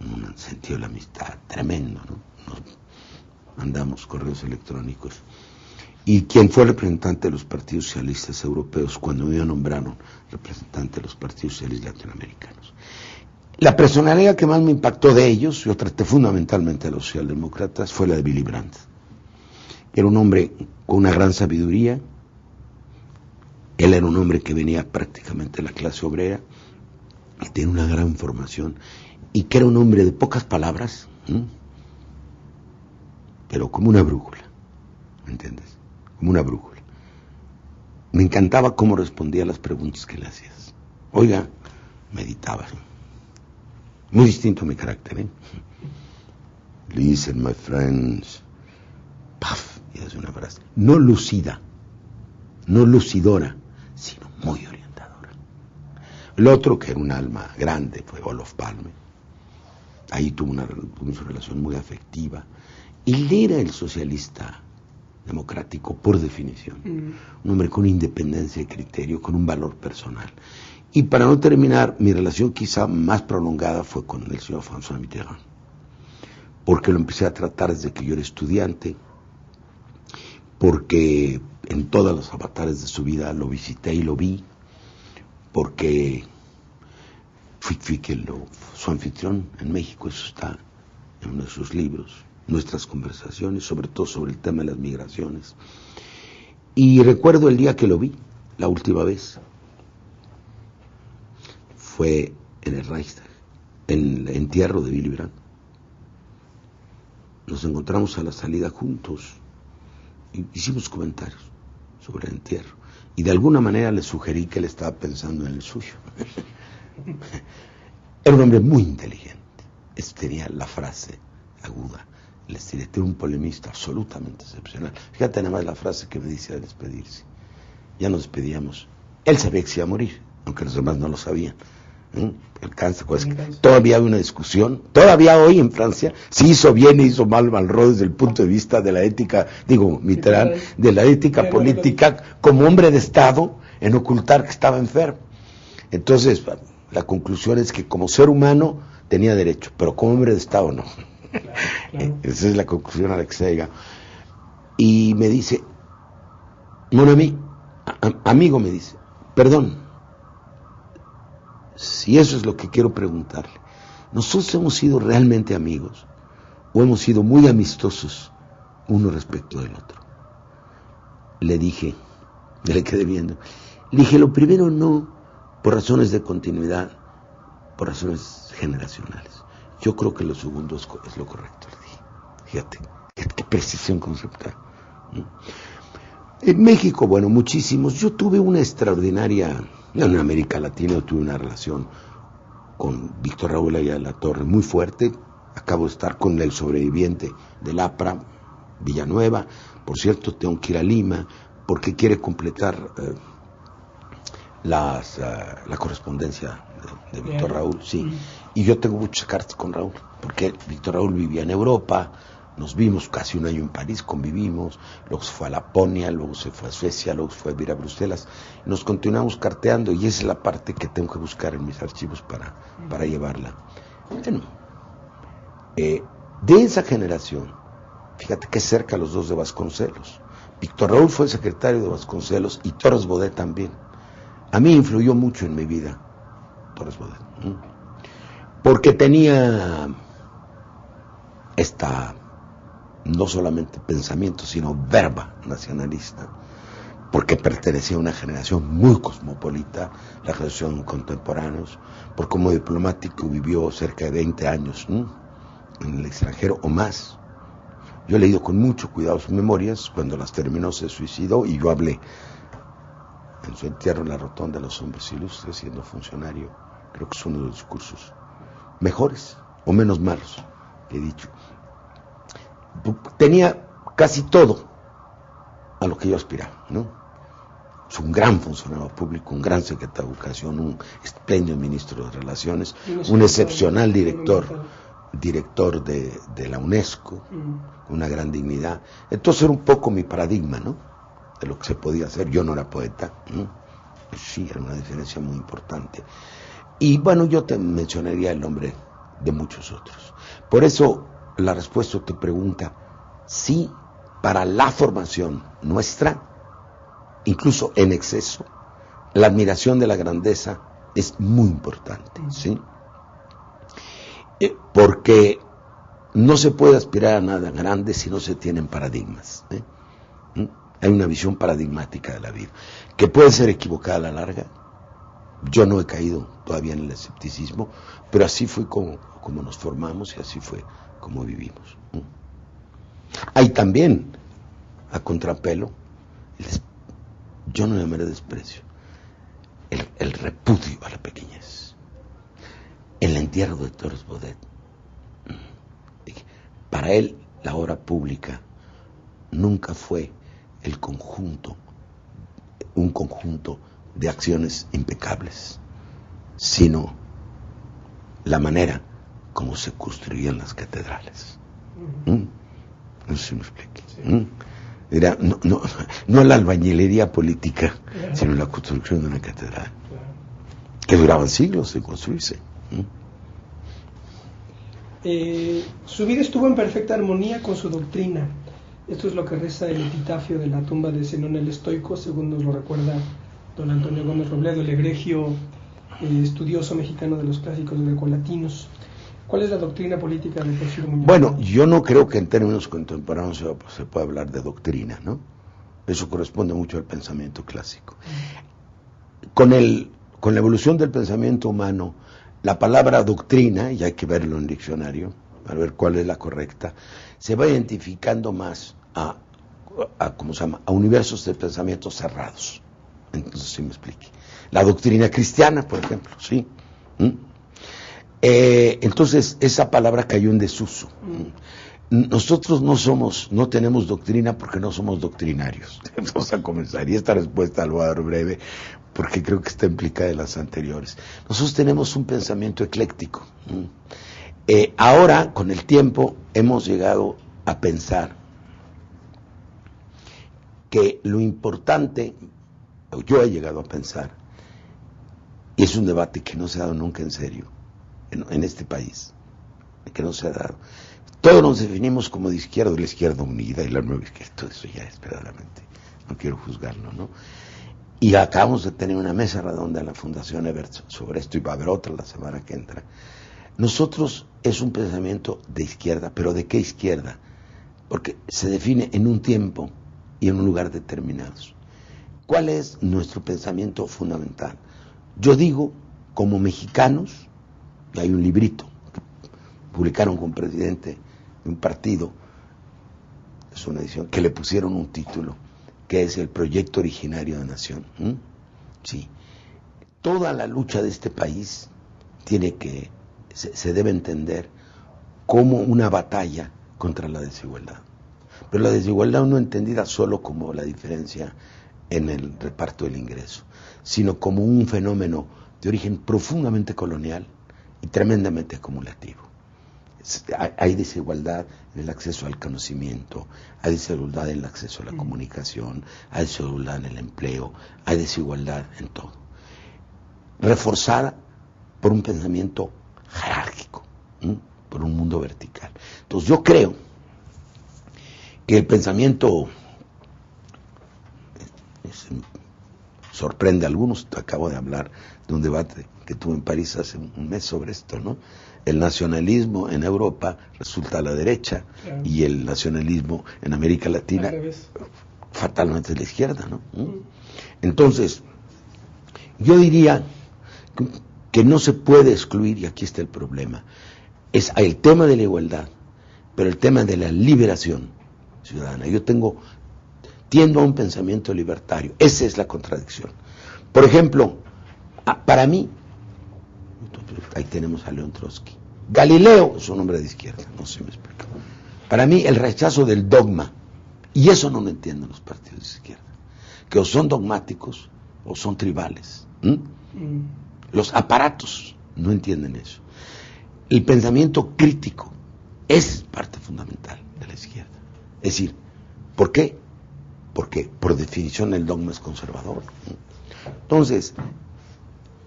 un sentido de la amistad tremendo, ¿no? Nos mandamos correos electrónicos. Y quien fue representante de los partidos socialistas europeos cuando me nombraron representante de los partidos socialistas latinoamericanos. La personalidad que más me impactó de ellos, yo traté fundamentalmente a los socialdemócratas, fue la de Willy Brandt. Era un hombre con una gran sabiduría, él era un hombre que venía prácticamente de la clase obrera, y tenía una gran formación, y que era un hombre de pocas palabras, pero como una brújula, ¿me entiendes? Como una brújula. Me encantaba cómo respondía a las preguntas que le hacías. Oiga, meditaba. Muy distinto a mi carácter, ¿eh? Listen, my friends. Paf, y hace una frase. No lucida, no lucidora, sino muy orientadora. El otro, que era un alma grande, fue Olof Palme. Ahí tuvo una relación muy afectiva. Él era el socialista democrático por definición, un hombre con independencia de criterio, con un valor personal. Y para no terminar, mi relación quizá más prolongada fue con el señor François Mitterrand, porque lo empecé a tratar desde que yo era estudiante, porque en todos los avatares de su vida lo visité y lo vi, porque fui su anfitrión en México, eso está en uno de sus libros, nuestras conversaciones, sobre todo sobre el tema de las migraciones. Y recuerdo el día que lo vi, la última vez, fue en el Reichstag, en el entierro de Willy Brandt. Nos encontramos a la salida juntos y hicimos comentarios sobre el entierro. Y de alguna manera le sugerí que él estaba pensando en el suyo. Era un hombre muy inteligente. Tenía la frase aguda. Les diré, era un polemista absolutamente excepcional. Fíjate nada más la frase que me dice al despedirse. Ya nos despedíamos. Él sabía que se iba a morir, aunque los demás no lo sabían. El cáncer, pues, todavía hay una discusión, todavía hoy en Francia, si hizo bien o hizo mal Malraux desde el punto de vista de la ética, Mitterrand, de la ética política, como hombre de Estado, en ocultar que estaba enfermo. Entonces, la conclusión es que como ser humano tenía derecho, pero como hombre de Estado no. Claro. Esa es la conclusión a la que se llega. Y me dice, mon ami, amigo, me dice, perdón, si eso es lo que quiero preguntarle, ¿nosotros hemos sido realmente amigos o hemos sido muy amistosos uno respecto del otro? Le dije, le quedé viendo, le dije, lo primero no, por razones de continuidad, por razones generacionales. Yo creo que lo segundo es lo correcto. Fíjate, qué precisión conceptual. En México, bueno, muchísimos. Yo tuve una extraordinaria, en América Latina tuve una relación con Víctor Raúl Ayala-Torres muy fuerte. Acabo de estar con el sobreviviente del APRA, Villanueva. Por cierto, tengo que ir a Lima porque quiere completar la correspondencia de Víctor Raúl, sí. Y yo tengo muchas cartas con Raúl, porque Víctor Raúl vivía en Europa, nos vimos casi un año en París, convivimos, luego se fue a Laponia, luego se fue a Suecia, luego se fue a vivir a Bruselas, nos continuamos carteando y esa es la parte que tengo que buscar en mis archivos para llevarla. Bueno, de esa generación, fíjate que cerca los dos de Vasconcelos. Víctor Raúl fue secretario de Vasconcelos y Torres Bodet también. A mí influyó mucho en mi vida Torres Bodet, porque tenía no solamente pensamiento, sino verba nacionalista, porque pertenecía a una generación muy cosmopolita, la generación contemporáneos, porque como diplomático vivió cerca de 20 años en el extranjero o más. Yo he leído con mucho cuidado sus memorias, cuando las terminó se suicidó y yo hablé en su entierro en la Rotonda de los Hombres Ilustres, siendo funcionario. Creo que es uno de los discursos mejores o menos malos que he dicho. Tenía casi todo a lo que yo aspiraba, ¿no? Es un gran funcionario público, un gran secretario de Educación, un espléndido ministro de Relaciones, un excepcional director de la UNESCO, una gran dignidad. Entonces era un poco mi paradigma, ¿no?, de lo que se podía hacer. Yo no era poeta, ¿no? Sí, era una diferencia muy importante. Y bueno, yo te mencionaría el nombre de muchos otros. Por eso la respuesta a tu pregunta, sí, para la formación nuestra, incluso en exceso, la admiración de la grandeza es muy importante, ¿sí? Porque no se puede aspirar a nada grande si no se tienen paradigmas, ¿eh? Hay una visión paradigmática de la vida, que puede ser equivocada a la larga. Yo no he caído todavía en el escepticismo, pero así fue como nos formamos y así fue como vivimos. Hay también, a contrapelo, yo no llamaré desprecio, el repudio a la pequeñez. El entierro de Torres Bodet, para él la obra pública nunca fue un conjunto de acciones impecables, sino la manera como se construían las catedrales. No sé si me explique. Sí. Era, no la albañilería política, sino la construcción de una catedral, que duraban siglos de construirse. Su vida estuvo en perfecta armonía con su doctrina. Esto es lo que reza el epitafio de la tumba de Zenón el Estoico, según nos lo recuerda don Antonio Gómez Robledo, el egregio estudioso mexicano de los clásicos grecolatinos. ¿Cuál es la doctrina política de Porfirio Muñoz? Bueno, yo no creo que en términos contemporáneos se pueda hablar de doctrina, ¿no? Eso corresponde mucho al pensamiento clásico. Con la evolución del pensamiento humano, la palabra doctrina, y hay que verlo en el diccionario, para ver cuál es la correcta, se va identificando más ¿cómo se llama?, a universos de pensamiento cerrados. Entonces, sí me explique. La doctrina cristiana, por ejemplo, ¿sí? Entonces, esa palabra cayó en desuso. Nosotros no tenemos doctrina porque no somos doctrinarios. Vamos a comenzar, y esta respuesta la voy a dar breve, porque creo que está implicada en las anteriores. Nosotros tenemos un pensamiento ecléctico. Ahora, con el tiempo, hemos llegado a pensar que lo importante, yo he llegado a pensar, y es un debate que no se ha dado nunca en serio en este país, que no se ha dado. Todos nos definimos como de izquierda, la izquierda unida y la nueva izquierda, todo eso ya es verdaderamente, no quiero juzgarlo, ¿no? Y acabamos de tener una mesa redonda en la Fundación Ebert sobre esto, y va a haber otra la semana que entra. Nosotros es un pensamiento de izquierda, pero ¿de qué izquierda? Porque se define en un tiempo y en un lugar determinados. ¿Cuál es nuestro pensamiento fundamental? Yo digo, como mexicanos, y hay un librito que publicaron con presidente de un partido, es una edición, que le pusieron un título, que es el Proyecto Originario de Nación. Sí. Toda la lucha de este país se debe entender como una batalla contra la desigualdad. Pero la desigualdad no entendida solo como la diferencia en el reparto del ingreso, sino como un fenómeno de origen profundamente colonial y tremendamente acumulativo. Hay desigualdad en el acceso al conocimiento, hay desigualdad en el acceso a la comunicación, hay desigualdad en el empleo, hay desigualdad en todo. Reforzada por un pensamiento jerárquico, por un mundo vertical. Entonces yo creo que el pensamiento sorprende a algunos. Acabo de hablar de un debate que tuve en París hace un mes sobre esto, ¿no? El nacionalismo en Europa resulta a la derecha, claro, y el nacionalismo en América Latina fatalmente es la izquierda, ¿no? Entonces, yo diría que no se puede excluir, y aquí está el problema, es el tema de la igualdad, pero el tema de la liberación ciudadana. Yo tiendo a un pensamiento libertario. Esa es la contradicción. Por ejemplo, para mí, ahí tenemos a León Trotsky. Galileo es un hombre de izquierda, no sé si me explico. Para mí, el rechazo del dogma, y eso no lo entienden los partidos de izquierda, que o son dogmáticos o son tribales. Los aparatos no entienden eso. El pensamiento crítico es parte fundamental de la izquierda. Es decir, ¿por qué? Porque por definición el dogma es conservador. Entonces,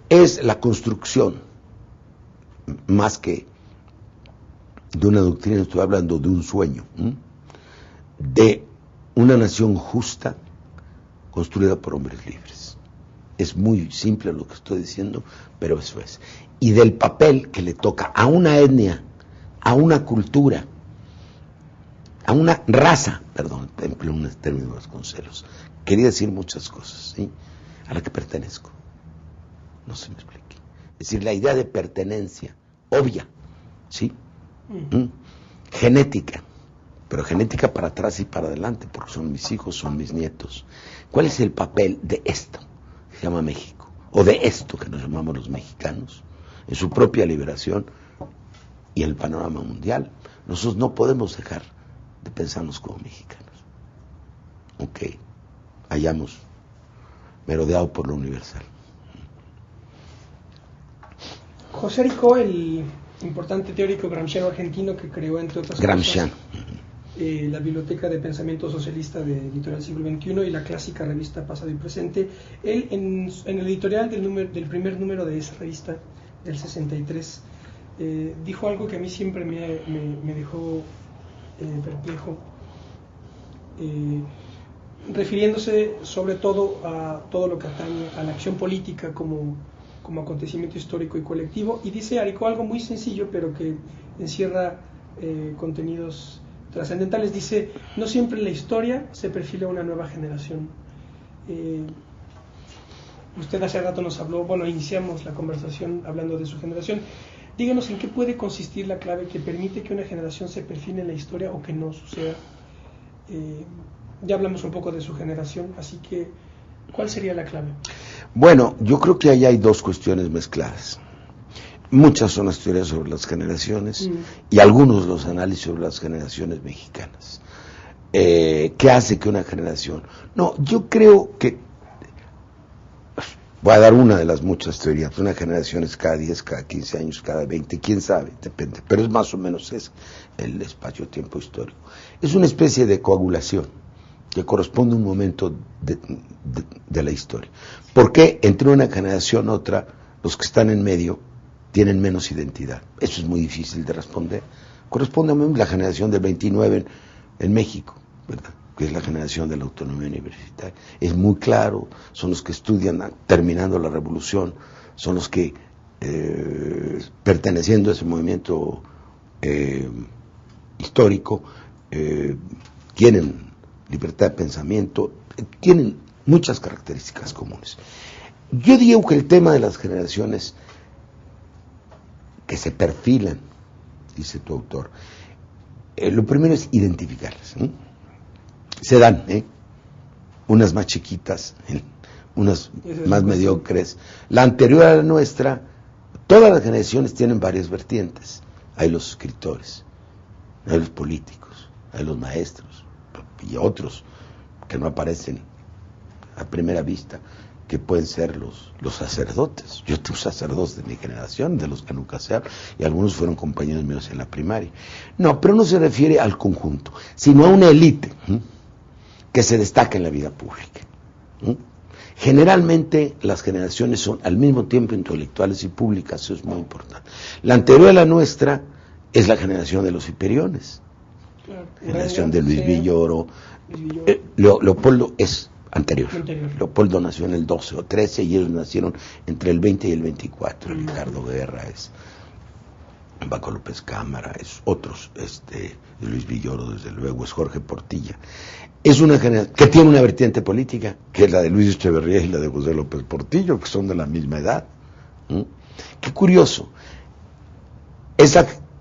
es la construcción, más que de una doctrina, estoy hablando de un sueño, de una nación justa construida por hombres libres. Es muy simple lo que estoy diciendo, pero eso es. Y del papel que le toca a una etnia, a una cultura, a una raza, perdón, empleo un término Vasconcelos, quería decir muchas cosas, ¿sí?, a la que pertenezco. No se me explique. Es decir, la idea de pertenencia, obvia, ¿sí? Genética, pero genética para atrás y para adelante, porque son mis hijos, son mis nietos. ¿Cuál es el papel de esto que se llama México? O de esto que nos llamamos los mexicanos, en su propia liberación y en el panorama mundial. Nosotros no podemos dejar de pensarnos como mexicanos. Ok, hayamos merodeado por lo universal. José Aricó, el importante teórico gramsciano argentino que creó, entre otras cosas, la Biblioteca de Pensamiento Socialista de Editorial Siglo XXI y la clásica revista Pasado y Presente, él en el editorial del primer número de esa revista, del 63, dijo algo que a mí siempre me dejó perplejo, refiriéndose sobre todo a todo lo que atañe a la acción política como acontecimiento histórico y colectivo, y dice Aricó algo muy sencillo pero que encierra contenidos trascendentales. Dice: no siempre en la historia se perfila una nueva generación. Usted hace rato nos habló, iniciamos la conversación hablando de su generación. Díganos en qué puede consistir la clave que permite que una generación se perfile en la historia o que no suceda. Ya hablamos un poco de su generación, así que ¿cuál sería la clave? Bueno, yo creo que ahí hay dos cuestiones mezcladas. Muchas son las teorías sobre las generaciones y algunos los análisis sobre las generaciones mexicanas. ¿Qué hace que una generación? No, yo creo que, voy a dar una de las muchas teorías, una generación es cada 10, cada 15 años, cada 20, quién sabe, depende, pero es más o menos es el espacio-tiempo histórico. Es una especie de coagulación que corresponde a un momento de la historia. ¿Por qué entre una generación y otra los que están en medio tienen menos identidad? Eso es muy difícil de responder. Corresponde a la generación del 29 en México, ¿verdad?, que es la generación de la autonomía universitaria. Es muy claro, son los que estudian terminando la revolución, son los que perteneciendo a ese movimiento histórico tienen libertad de pensamiento, tienen muchas características comunes. Yo digo que el tema de las generaciones que se perfilan dice tu autor. Lo primero es identificarlas. Se dan, unas más chiquitas, unas más mediocres. La anterior a la nuestra, todas las generaciones tienen varias vertientes. Hay los escritores, hay los políticos, hay los maestros y otros que no aparecen a primera vista, que pueden ser los sacerdotes. Yo tengo sacerdotes de mi generación, de los que nunca se habla, y algunos fueron compañeros míos en la primaria. No, pero no se refiere al conjunto, sino a una élite que se destaca en la vida pública. Generalmente las generaciones son al mismo tiempo intelectuales y públicas, eso es muy importante. La anterior a la nuestra es la generación de los Hiperiones, claro, generación de Luis Villoro. Leopoldo es anterior. Leopoldo nació en el 12 o 13 y ellos nacieron entre el 20 y el 24. Ricardo Guerra es, Baco López Cámara, es otros, Luis Villoro desde luego, es Jorge Portilla. Es una generación que tiene una vertiente política, que es la de Luis Echeverría y la de José López Portillo, que son de la misma edad. Qué curioso.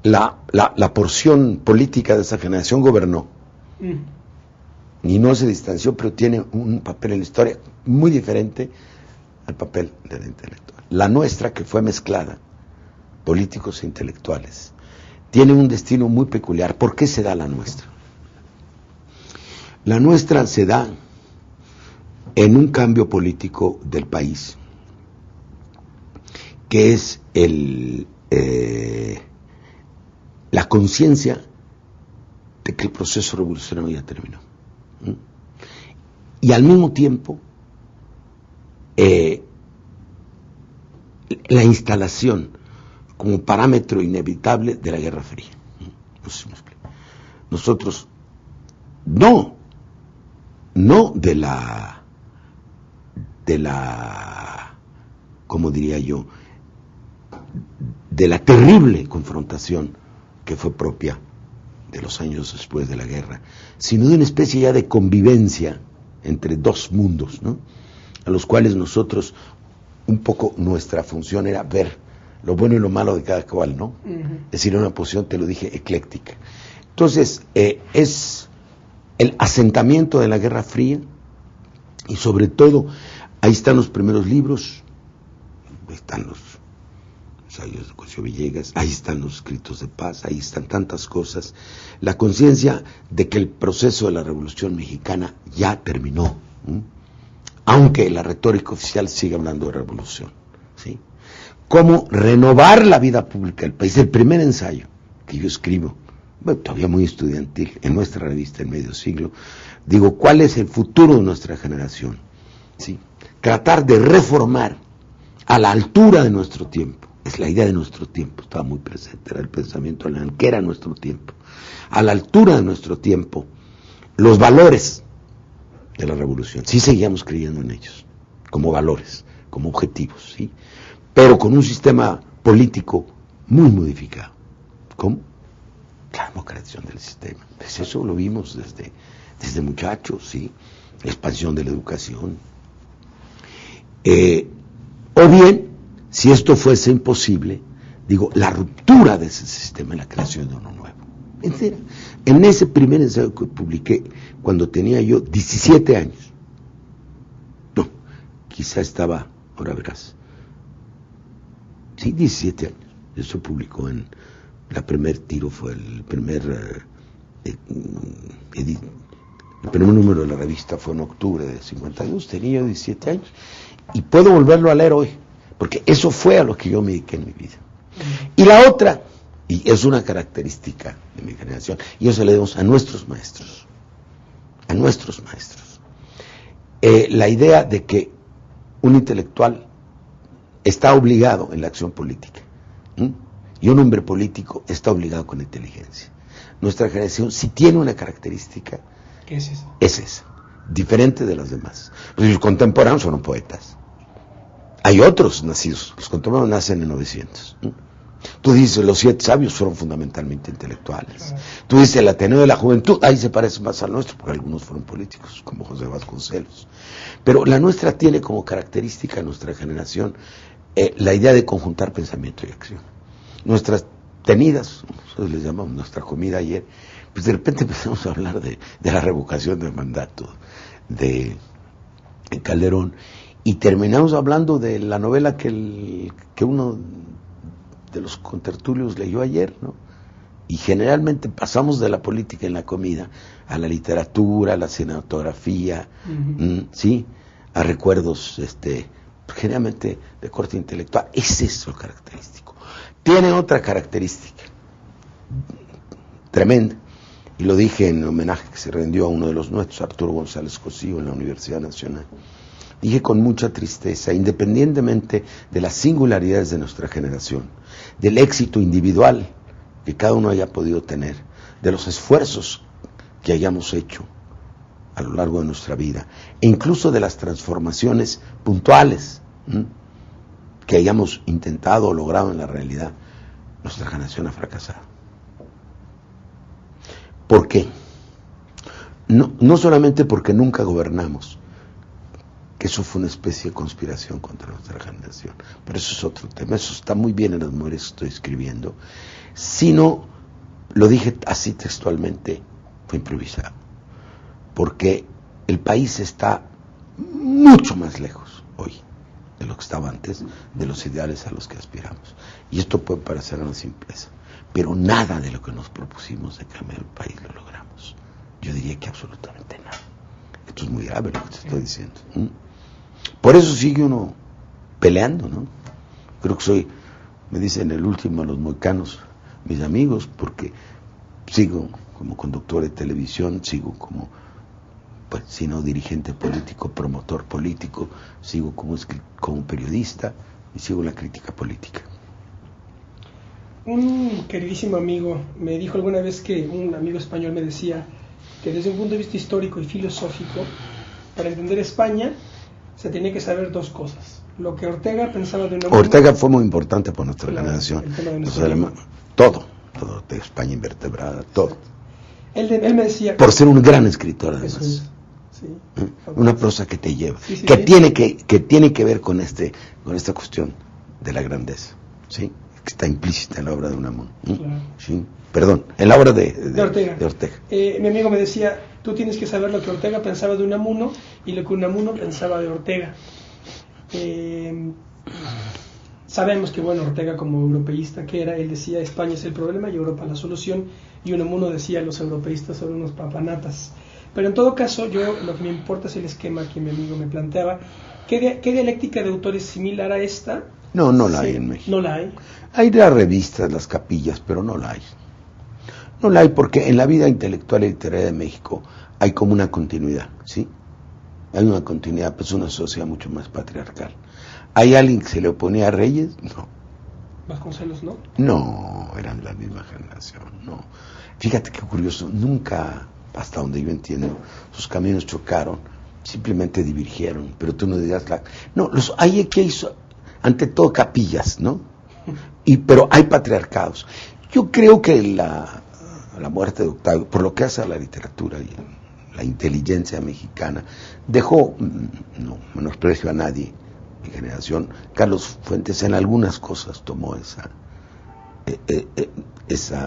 La porción política de esa generación gobernó. Y no se distanció, pero tiene un papel en la historia muy diferente al papel del intelectual. La nuestra, que fue mezclada, políticos e intelectuales, tiene un destino muy peculiar. ¿Por qué se da la nuestra? La nuestra se da en un cambio político del país, que es la conciencia de que el proceso revolucionario ya terminó. Y al mismo tiempo la instalación como parámetro inevitable de la Guerra Fría. No sé si me explico. Nosotros no de la ¿cómo diría yo? De la terrible confrontación que fue propia de los años después de la guerra, sino de una especie ya de convivencia entre dos mundos, ¿no? A los cuales nosotros, un poco nuestra función era ver lo bueno y lo malo de cada cual, ¿no? Es decir, una posición, te lo dije, ecléctica. Entonces, es el asentamiento de la Guerra Fría, y sobre todo, ahí están los primeros libros, ahí están los ensayos de Cosío Villegas, ahí están los escritos de paz, ahí están tantas cosas, la conciencia de que el proceso de la Revolución Mexicana ya terminó, aunque la retórica oficial sigue hablando de revolución, ¿sí? Cómo renovar la vida pública del país. El primer ensayo que yo escribo, bueno, todavía muy estudiantil, en nuestra revista El Medio Siglo, digo, ¿cuál es el futuro de nuestra generación? ¿Sí? Tratar de reformar a la altura de nuestro tiempo. Es la idea de nuestro tiempo, estaba muy presente, era el pensamiento alemán, que era nuestro tiempo. A la altura de nuestro tiempo, los valores de la revolución, sí seguíamos creyendo en ellos, como valores, como objetivos, ¿sí? Pero con un sistema político muy modificado. ¿Cómo? La democratización del sistema. Pues eso lo vimos desde muchachos, ¿sí? La expansión de la educación. O bien, si esto fuese imposible, digo, la ruptura de ese sistema y la creación de uno nuevo. En ese primer ensayo que publiqué, cuando tenía yo 17 años, no, quizá estaba, ahora verás, sí, 17 años, eso publicó en, la primer tiro fue el primer número de la revista fue en octubre de 52, tenía yo 17 años, y puedo volverlo a leer hoy, porque eso fue a lo que yo me dediqué en mi vida. Y la otra, y es una característica de mi generación, y eso le debemos a nuestros maestros, la idea de que un intelectual está obligado en la acción política, y un hombre político está obligado con la inteligencia. Nuestra generación sí tiene una característica. ¿Qué es esa? Es esa, diferente de las demás. Los contemporáneos son poetas. Hay otros nacidos, los contemporáneos nacen en 900. Tú dices, los 7 sabios fueron fundamentalmente intelectuales. Tú dices, el Ateneo de la Juventud, ahí se parece más al nuestro, porque algunos fueron políticos, como José Vasconcelos. Pero la nuestra tiene como característica, nuestra generación, la idea de conjuntar pensamiento y acción. sostenidas, nosotros les llamamos nuestra comida ayer, pues de repente empezamos a hablar de la revocación del mandato de Calderón, y terminamos hablando de la novela que uno de los contertulios leyó ayer, ¿no? Y generalmente pasamos de la política en la comida a la literatura, a la cinematografía, ¿sí? A recuerdos generalmente de corte intelectual. Ese es lo característico. Tiene otra característica tremenda, y lo dije en homenaje que se rindió a uno de los nuestros, Arturo González Cosío, en la Universidad Nacional. Dije con mucha tristeza, independientemente de las singularidades de nuestra generación, del éxito individual que cada uno haya podido tener, de los esfuerzos que hayamos hecho a lo largo de nuestra vida, e incluso de las transformaciones puntuales que hayamos intentado o logrado en la realidad, nuestra generación ha fracasado. ¿Por qué? No solamente porque nunca gobernamos, que eso fue una especie de conspiración contra nuestra generación, pero eso es otro tema, eso está muy bien en las memorias que estoy escribiendo, sino, lo dije así textualmente, fue improvisado, porque el país está mucho más lejos hoy de lo que estaba antes, de los ideales a los que aspiramos, y esto puede parecer una simpleza, pero nada de lo que nos propusimos de cambiar el país lo logramos. Yo diría que absolutamente nada. Esto es muy grave lo que te estoy diciendo. Por eso sigue uno peleando, ¿no? Creo que me dicen el último de los mohicanos, mis amigos, porque sigo como conductor de televisión, sigo como, pues, si no dirigente político, promotor político, sigo como periodista y sigo la crítica política. Un queridísimo amigo me dijo alguna vez, que un amigo español me decía que desde un punto de vista histórico y filosófico, para entender España se tenía que saber dos cosas: lo que Ortega pensaba de una manera. Ortega fue muy importante por nuestra generación. Todo, de España invertebrada, todo. Él me decía, por ser un gran escritor, además. Eso es, sí, una prosa que te lleva, sí, que tiene que ver con esta cuestión de la grandeza, ¿sí? Que está implícita en la obra de Unamuno. Claro. ¿Sí? Perdón, en la obra de Ortega. De Mi amigo me decía, tú tienes que saber lo que Ortega pensaba de Unamuno y lo que Unamuno pensaba de Ortega. Sabemos que, bueno, Ortega, como europeísta que era, él decía España es el problema y Europa la solución, y Unamuno decía los europeístas son unos papanatas. Pero en todo caso, lo que me importa es el esquema que mi amigo me planteaba. ¿Qué dialéctica de autores similar a esta? No la hay en México. No la hay. Hay las revistas, las capillas, pero no la hay. No la hay porque en la vida intelectual y literaria de México hay como una continuidad, ¿sí? Hay una continuidad, pues una sociedad mucho más patriarcal. ¿Hay alguien que se le oponía a Reyes? No. Vasconcelos, ¿no? No, eran la misma generación, no. Fíjate qué curioso, nunca, hasta donde yo entiendo, sus caminos chocaron, simplemente divergieron, pero tú no dirás hay que hizo, ante todo capillas, ¿no? Pero hay patriarcados. Yo creo que la muerte de Octavio, por lo que hace a la literatura y la inteligencia mexicana, dejó, no menosprecio a nadie, mi generación, Carlos Fuentes en algunas cosas tomó esa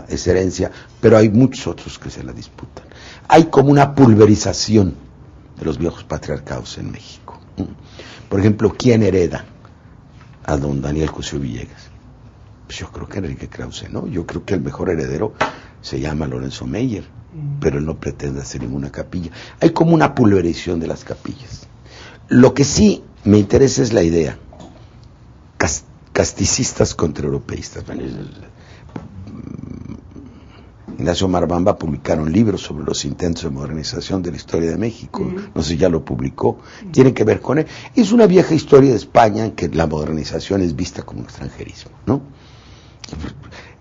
herencia, pero hay muchos otros que se la disputan. Hay como una pulverización de los viejos patriarcados en México. Por ejemplo, ¿quién hereda a don Daniel Cosío Villegas? Pues yo creo que Enrique Krause, ¿no? Yo creo que el mejor heredero se llama Lorenzo Meyer, pero él no pretende hacer ninguna capilla. Hay como una pulverización de las capillas. Lo que sí me interesa es la idea, casticistas contra europeístas. Ignacio Marbamba publicaron libros sobre los intentos de modernización de la historia de México, no sé si ya lo publicó, tiene que ver con él. Es una vieja historia de España en que la modernización es vista como extranjerismo, ¿no?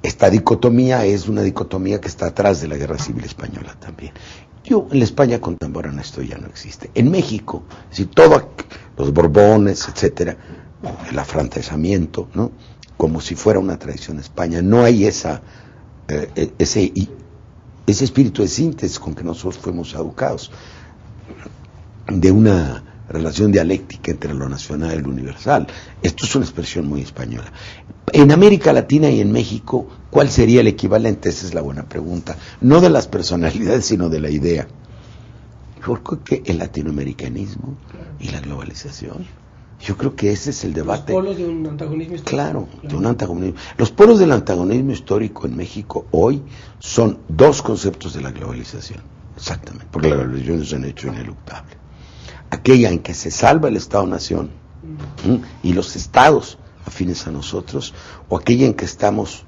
Esta dicotomía es una dicotomía que está atrás de la Guerra Civil Española también. En la España contemporánea esto ya no existe. En México, es decir, los Borbones, etcétera, el afrancesamiento, ¿no? Como si fuera una tradición de España. No hay ese espíritu de síntesis con que nosotros fuimos educados, de una relación dialéctica entre lo nacional y lo universal. Esto es una expresión muy española. En América Latina y en México, ¿cuál sería el equivalente? Esa es la buena pregunta. No de las personalidades, sino de la idea. Yo creo que el latinoamericanismo y la globalización. Yo creo que ese es el debate. Los polos de un antagonismo histórico. Claro, de un antagonismo. Los polos del antagonismo histórico en México hoy son dos conceptos de la globalización. Exactamente, porque la globalización es un hecho ineluctable. Aquella en que se salva el Estado-Nación y los estados afines a nosotros, o aquella en que estamos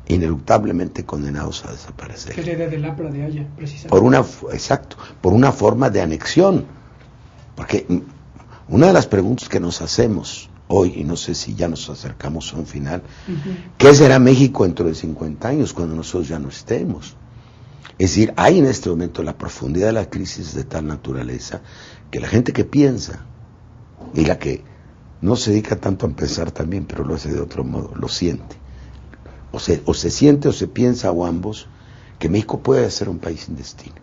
ineluctablemente condenados a desaparecer. Que es la idea del APRA de Haya, precisamente. Por una forma de anexión. Porque una de las preguntas que nos hacemos hoy, y no sé si ya nos acercamos a un final, ¿qué será México dentro de 50 años cuando nosotros ya no estemos? Es decir, hay en este momento la profundidad de la crisis de tal naturaleza que la gente que piensa y la que no se dedica tanto a pensar también, pero lo hace de otro modo, lo siente. O se siente o se piensa, o ambos, que México puede ser un país sin destino.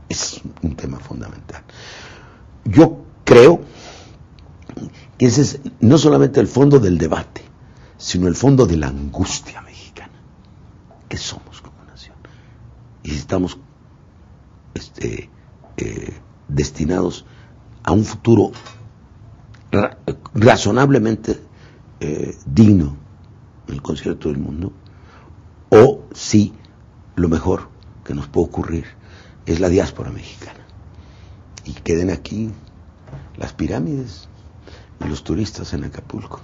Es un tema fundamental. Yo creo que ese es no solamente el fondo del debate, sino el fondo de la angustia mexicana. ¿Qué somos como nación? Y estamos destinados a un futuro razonablemente digno en el concierto del mundo, o si lo mejor que nos puede ocurrir es la diáspora mexicana y queden aquí las pirámides y los turistas en Acapulco.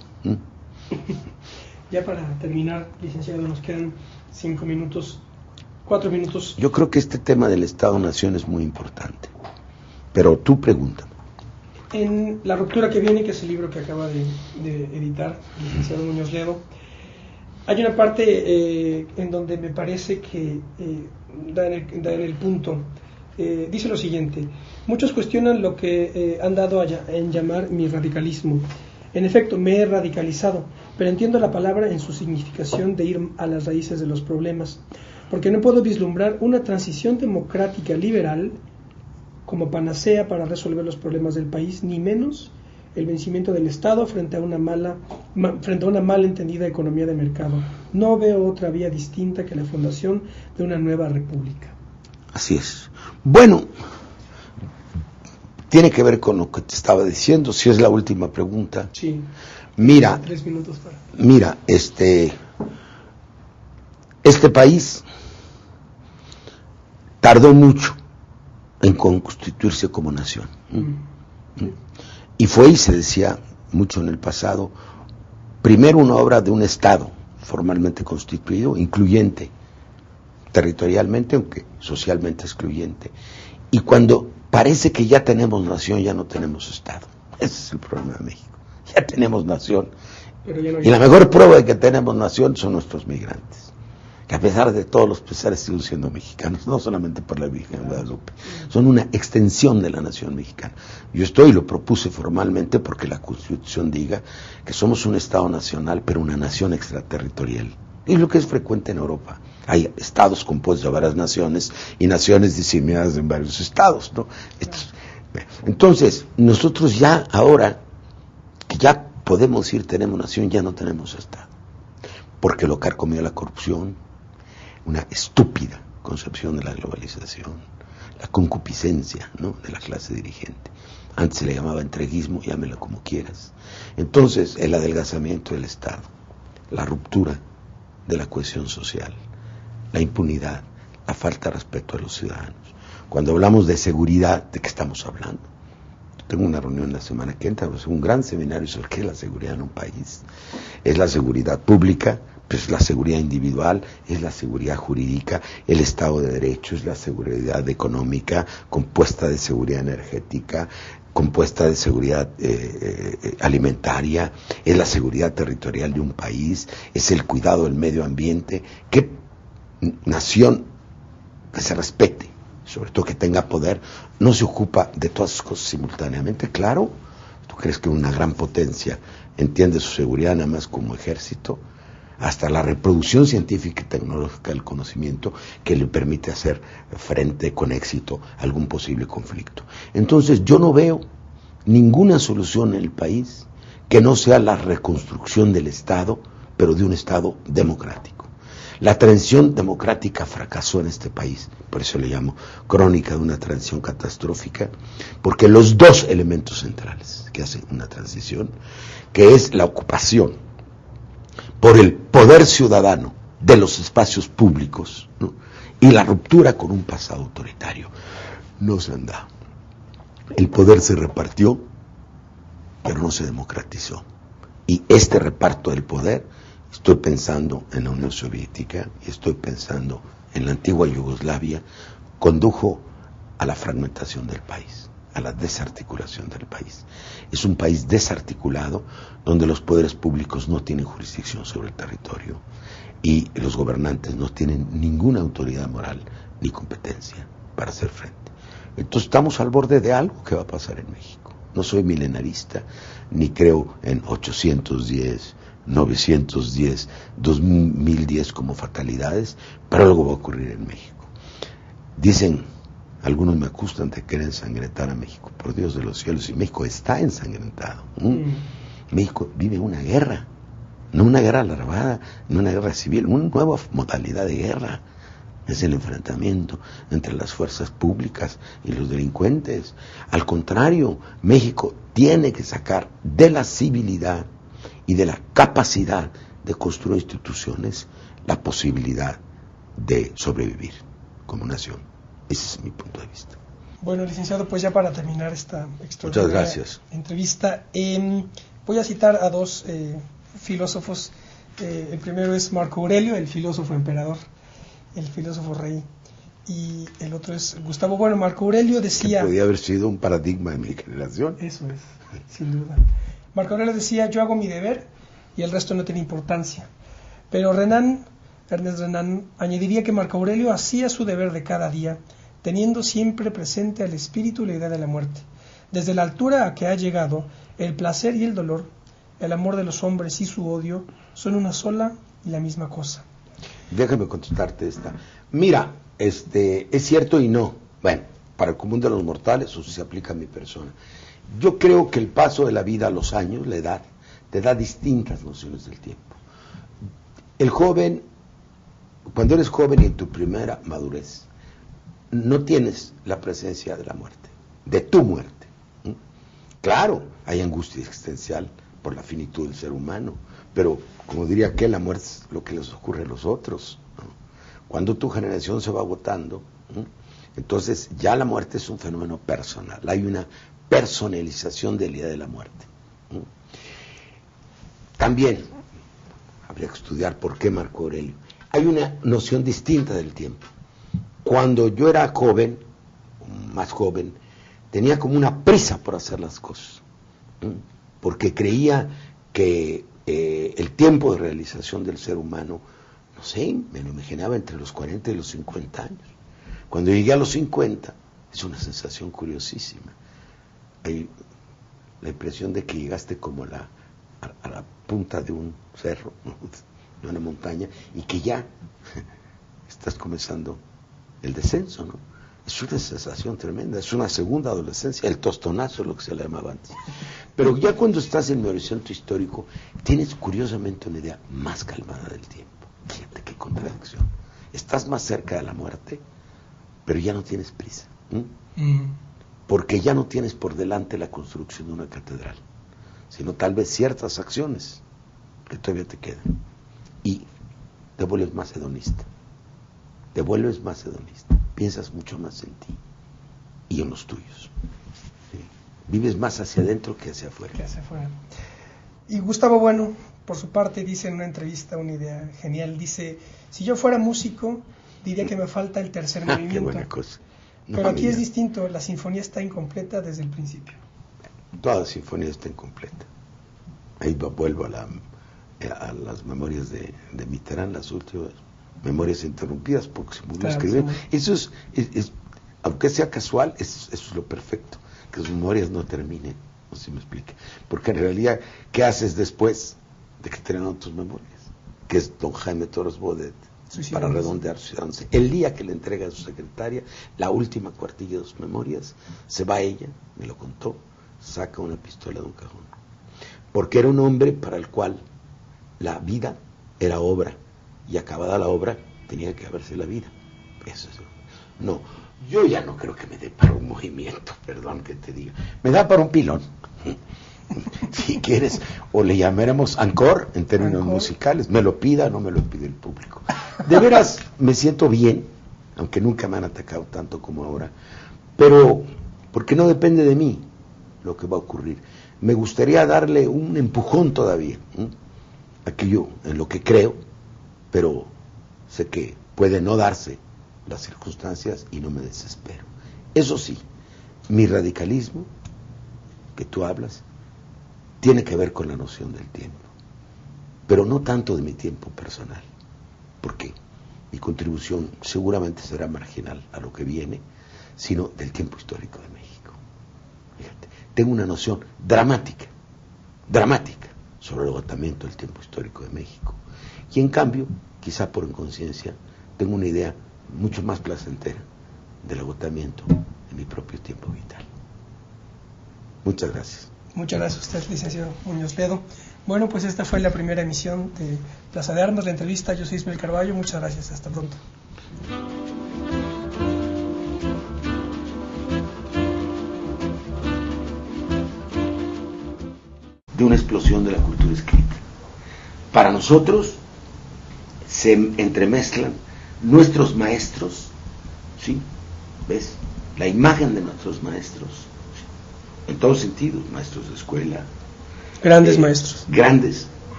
Ya para terminar, licenciado, nos quedan 5 minutos, 4 minutos. Yo creo que este tema del Estado-Nación es muy importante, pero tú pregúntame. En La ruptura que viene, que es el libro que acaba de editar el licenciado Muñoz Ledo, hay una parte en donde me parece que da en el punto. Dice lo siguiente: muchos cuestionan lo que han dado en llamar mi radicalismo. En efecto, me he radicalizado, pero entiendo la palabra en su significación de ir a las raíces de los problemas, porque no puedo vislumbrar una transición democrática liberal como panacea para resolver los problemas del país, ni menos el vencimiento del Estado frente a una mal entendida economía de mercado. No veo otra vía distinta que la fundación de una nueva república. Así es. Bueno, tiene que ver con lo que te estaba diciendo, si es la última pregunta. Sí. Mira, 3 minutos para. Mira, este país tardó mucho en constituirse como nación. Y fue, y se decía mucho en el pasado, primero una obra de un Estado formalmente constituido, incluyente territorialmente, aunque socialmente excluyente. Y cuando parece que ya tenemos nación, ya no tenemos Estado. Ese es el problema de México. Ya tenemos nación. Pero ya no hay. Y la mejor prueba de que tenemos nación son nuestros migrantes, que a pesar de todos los pesares siguen siendo mexicanos, no solamente por la Virgen de Guadalupe, son una extensión de la nación mexicana. Yo lo propuse formalmente porque la Constitución diga que somos un Estado nacional, pero una nación extraterritorial. Y lo que es frecuente en Europa. Hay estados compuestos de varias naciones y naciones diseminadas en varios estados, ¿no? Entonces, nosotros ya ahora, que ya podemos decir tenemos nación, ya no tenemos Estado. Porque lo carcomió la corrupción, una estúpida concepción de la globalización, la concupiscencia, ¿no?, de la clase dirigente. Antes se le llamaba entreguismo, llámelo como quieras. Entonces, el adelgazamiento del Estado, la ruptura de la cohesión social, la impunidad, la falta de respeto a los ciudadanos. Cuando hablamos de seguridad, ¿de qué estamos hablando? Tengo una reunión la semana que entra, un gran seminario sobre qué es la seguridad en un país. Es la seguridad pública, pues la seguridad individual, es la seguridad jurídica, el Estado de Derecho, es la seguridad económica, compuesta de seguridad energética, compuesta de seguridad alimentaria, es la seguridad territorial de un país, es el cuidado del medio ambiente. ¿Qué nación que se respete, sobre todo que tenga poder, no se ocupa de todas esas cosas simultáneamente? Claro, ¿tú crees que una gran potencia entiende su seguridad nada más como ejército? Hasta la reproducción científica y tecnológica del conocimiento que le permite hacer frente con éxito a algún posible conflicto. Entonces yo no veo ninguna solución en el país que no sea la reconstrucción del Estado, pero de un Estado democrático. La transición democrática fracasó en este país, por eso le llamo crónica de una transición catastrófica, porque los dos elementos centrales que hacen una transición, que es la ocupación por el poder ciudadano de los espacios públicos, ¿no?, y la ruptura con un pasado autoritario, no se han dado. El poder se repartió, pero no se democratizó. Y este reparto del poder, estoy pensando en la Unión Soviética y estoy pensando en la antigua Yugoslavia, condujo a la fragmentación del país, a la desarticulación del país. Es un país desarticulado donde los poderes públicos no tienen jurisdicción sobre el territorio y los gobernantes no tienen ninguna autoridad moral ni competencia para hacer frente. Entonces estamos al borde de algo que va a pasar en México. No soy milenarista, ni creo en 810, 910, 2010 como fatalidades, pero algo va a ocurrir en México. Dicen, algunos me acusan de querer ensangrentar a México, por Dios de los cielos, y México está ensangrentado. México vive una guerra, no una guerra larvada, no una guerra civil, una nueva modalidad de guerra. Es el enfrentamiento entre las fuerzas públicas y los delincuentes. Al contrario, México tiene que sacar de la civilidad y de la capacidad de construir instituciones la posibilidad de sobrevivir como nación. Ese es mi punto de vista. Bueno, licenciado, pues ya para terminar esta extraordinaria entrevista, voy a citar a dos filósofos. El primero es Marco Aurelio, el filósofo emperador, el filósofo rey, y el otro es Gustavo Bueno. Marco Aurelio decía... Que podía haber sido un paradigma de mi generación. Eso es, sin duda. Marco Aurelio decía, yo hago mi deber y el resto no tiene importancia. Pero Ernest Renan, añadiría que Marco Aurelio hacía su deber de cada día, teniendo siempre presente al espíritu y la idea de la muerte. Desde la altura a que ha llegado, el placer y el dolor, el amor de los hombres y su odio, son una sola y la misma cosa. Déjame contestarte esta. Mira, es cierto y no. Bueno, para el común de los mortales eso se aplica a mi persona. Yo creo que el paso de la vida, los años, la edad, te da distintas nociones del tiempo. El joven, cuando eres joven y en tu primera madurez, no tienes la presencia de la muerte, de tu muerte. Claro, hay angustia existencial por la finitud del ser humano, pero como diría aquel, la muerte es lo que les ocurre a los otros, ¿no? Cuando tu generación se va agotando, ¿no?, entonces ya la muerte es un fenómeno personal, hay una personalización de la idea de la muerte, ¿no? También habría que estudiar por qué Marco Aurelio. Hay una noción distinta del tiempo. Cuando yo era joven, más joven, tenía como una prisa por hacer las cosas, ¿no?, porque creía que el tiempo de realización del ser humano, no sé, me lo imaginaba entre los 40 y los 50 años. Cuando llegué a los 50, es una sensación curiosísima. Hay la impresión de que llegaste como a la punta de un cerro, ¿no?, de una montaña, y que ya estás comenzando el descenso, ¿no? Es una sensación tremenda, es una segunda adolescencia, el tostonazo es lo que se le llamaba antes. Pero ya cuando estás en mi horizonte histórico, tienes curiosamente una idea más calmada del tiempo. Fíjate qué contradicción. Estás más cerca de la muerte, pero ya no tienes prisa. Porque ya no tienes por delante la construcción de una catedral, sino tal vez ciertas acciones que todavía te quedan. Y te vuelves más hedonista. Piensas mucho más en ti y en los tuyos. ¿Sí? Vives más hacia adentro que hacia afuera. Y Gustavo Bueno, por su parte, dice en una entrevista una idea genial. Dice, si yo fuera músico, diría que me falta el tercer movimiento. Qué buena cosa. No, pero aquí es distinto, la sinfonía está incompleta desde el principio. Toda la sinfonía está incompleta. Ahí vuelvo a las memorias de Mitterrand, las últimas memorias interrumpidas, porque se murió escribiendo. Eso es, aunque sea casual, eso es lo perfecto, que sus memorias no terminen, no sé si me explique. Porque en realidad, ¿qué haces después de que terminan tus memorias? Que es don Jaime Torres Bodet, para redondear suicidándose. El día que le entrega a su secretaria la última cuartilla de sus memorias, se va ella, me lo contó, saca una pistola de un cajón. Porque era un hombre para el cual la vida era obra, y acabada la obra tenía que haberse la vida. Eso es. No, yo ya no creo que me dé para un movimiento, perdón que te diga. Me da para un pilón. Si quieres, o le llamaremos encore en términos musicales, me lo pida, no me lo pide el público. De veras, me siento bien, aunque nunca me han atacado tanto como ahora, pero porque no depende de mí lo que va a ocurrir. Me gustaría darle un empujón todavía, aquello en lo que creo, pero sé que puede no darse las circunstancias y no me desespero. Eso sí, mi radicalismo, que tú hablas, tiene que ver con la noción del tiempo, pero no tanto de mi tiempo personal, porque mi contribución seguramente será marginal a lo que viene, sino del tiempo histórico de México. Fíjate, tengo una noción dramática sobre el agotamiento del tiempo histórico de México, y en cambio, quizá por inconsciencia, tengo una idea mucho más placentera del agotamiento de mi propio tiempo vital. Muchas gracias. Muchas gracias a usted, licenciado Muñoz Ledo. Bueno, pues esta fue la primera emisión de Plaza de Armas, la entrevista. Yo soy Ismael Carballo. Muchas gracias. Hasta pronto. De una explosión de la cultura escrita. Para nosotros se entremezclan nuestros maestros, ¿sí? ¿Ves? La imagen de nuestros maestros, ¿sí? En todos sentidos, maestros de escuela. Grandes maestros.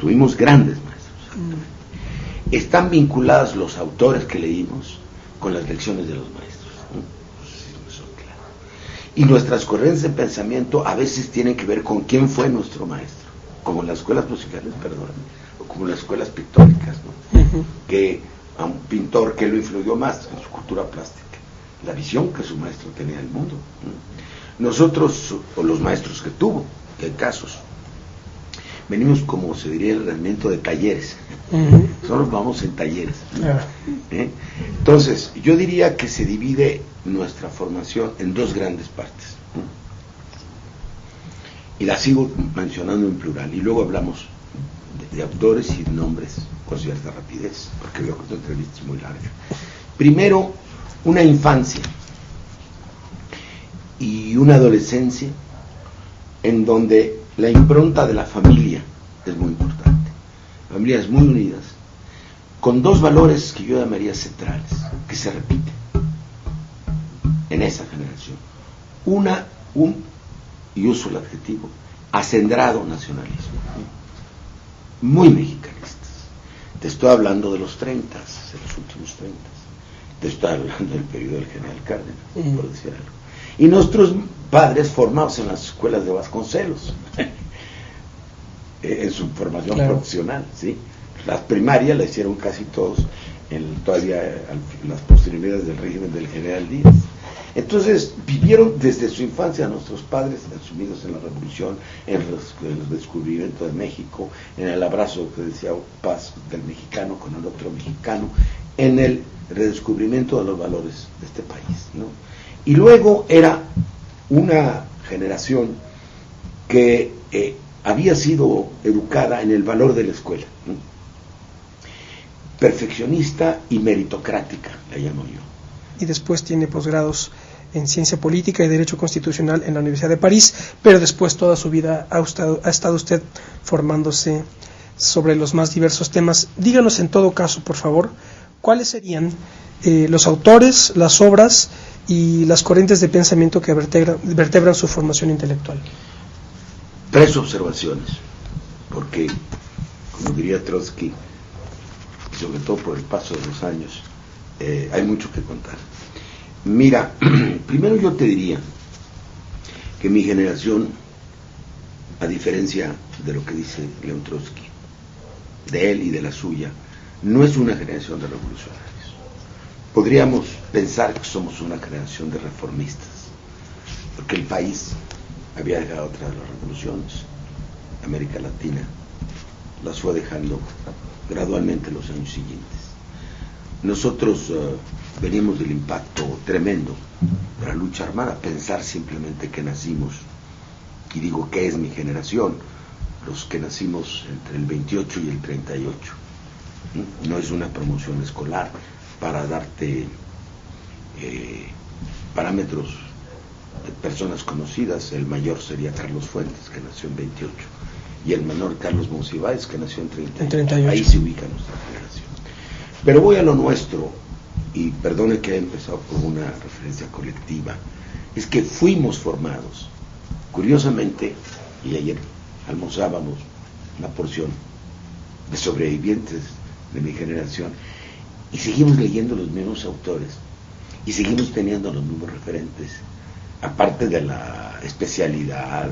Tuvimos grandes maestros. Están vinculados los autores que leímos con las lecciones de los maestros, ¿no? Eso es claro. Y nuestras corrientes de pensamiento a veces tienen que ver con quién fue nuestro maestro, como en las escuelas musicales, o como en las escuelas pictóricas, ¿no? Que a un pintor que lo influyó más en su cultura plástica, la visión que su maestro tenía del mundo. Nosotros, o los maestros que tuvo, que hay casos, venimos, como se diría, el rendimiento de talleres. Solo vamos en talleres. Entonces, yo diría que se divide nuestra formación en dos grandes partes. Y la sigo mencionando en plural. Y luego hablamos de autores y nombres con cierta rapidez, porque veo que esta entrevista es muy larga. Primero, una infancia y una adolescencia en donde la impronta de la familia es muy importante. Familias muy unidas, con dos valores que yo llamaría centrales, que se repiten en esa generación. Y uso el adjetivo, acendrado nacionalismo, muy mexicanistas. Te estoy hablando de los 30, de los últimos 30. Te estoy hablando del periodo del general Cárdenas, por decir algo. Y nuestros padres formados en las escuelas de Vasconcelos, en su formación profesional, ¿sí? Las primarias la hicieron casi todos todavía en las posterioridades del régimen del general Díaz. Entonces vivieron desde su infancia nuestros padres sumidos en la revolución, en el descubrimiento de México, en el abrazo que decía Paz del mexicano con el otro mexicano, en el redescubrimiento de los valores de este país, ¿no? Y luego era una generación que había sido educada en el valor de la escuela, ¿no? Perfeccionista y meritocrática, la llamo yo. Y después tiene posgrados en Ciencia Política y Derecho Constitucional en la Universidad de París, pero después toda su vida ha estado usted formándose sobre los más diversos temas. Díganos en todo caso, por favor, cuáles serían los autores, las obras y las corrientes de pensamiento que vertebran su formación intelectual. 3 observaciones, porque, como diría Trotsky, y sobre todo por el paso de los años, hay mucho que contar. Mira, primero yo te diría que mi generación, a diferencia de lo que dice León Trotsky, de él y de la suya, no es una generación de revolucionarios. Podríamos pensar que somos una generación de reformistas, porque el país había dejado atrás las revoluciones. América Latina las fue dejando gradualmente en los años siguientes. Nosotros venimos del impacto tremendo de la lucha armada. Pensar simplemente que nacimos y digo que es mi generación, los que nacimos entre el 28 y el 38. No es una promoción escolar para darte parámetros de personas conocidas. El mayor sería Carlos Fuentes, que nació en 28, y el menor Carlos Monsiváis, que nació en 38. Ahí se ubica nuestra generación. Pero voy a lo nuestro, y perdone que haya empezado por una referencia colectiva, es que fuimos formados. Curiosamente, y ayer almorzábamos una porción de sobrevivientes de mi generación, y seguimos leyendo los mismos autores, y seguimos teniendo los mismos referentes, aparte de la especialidad,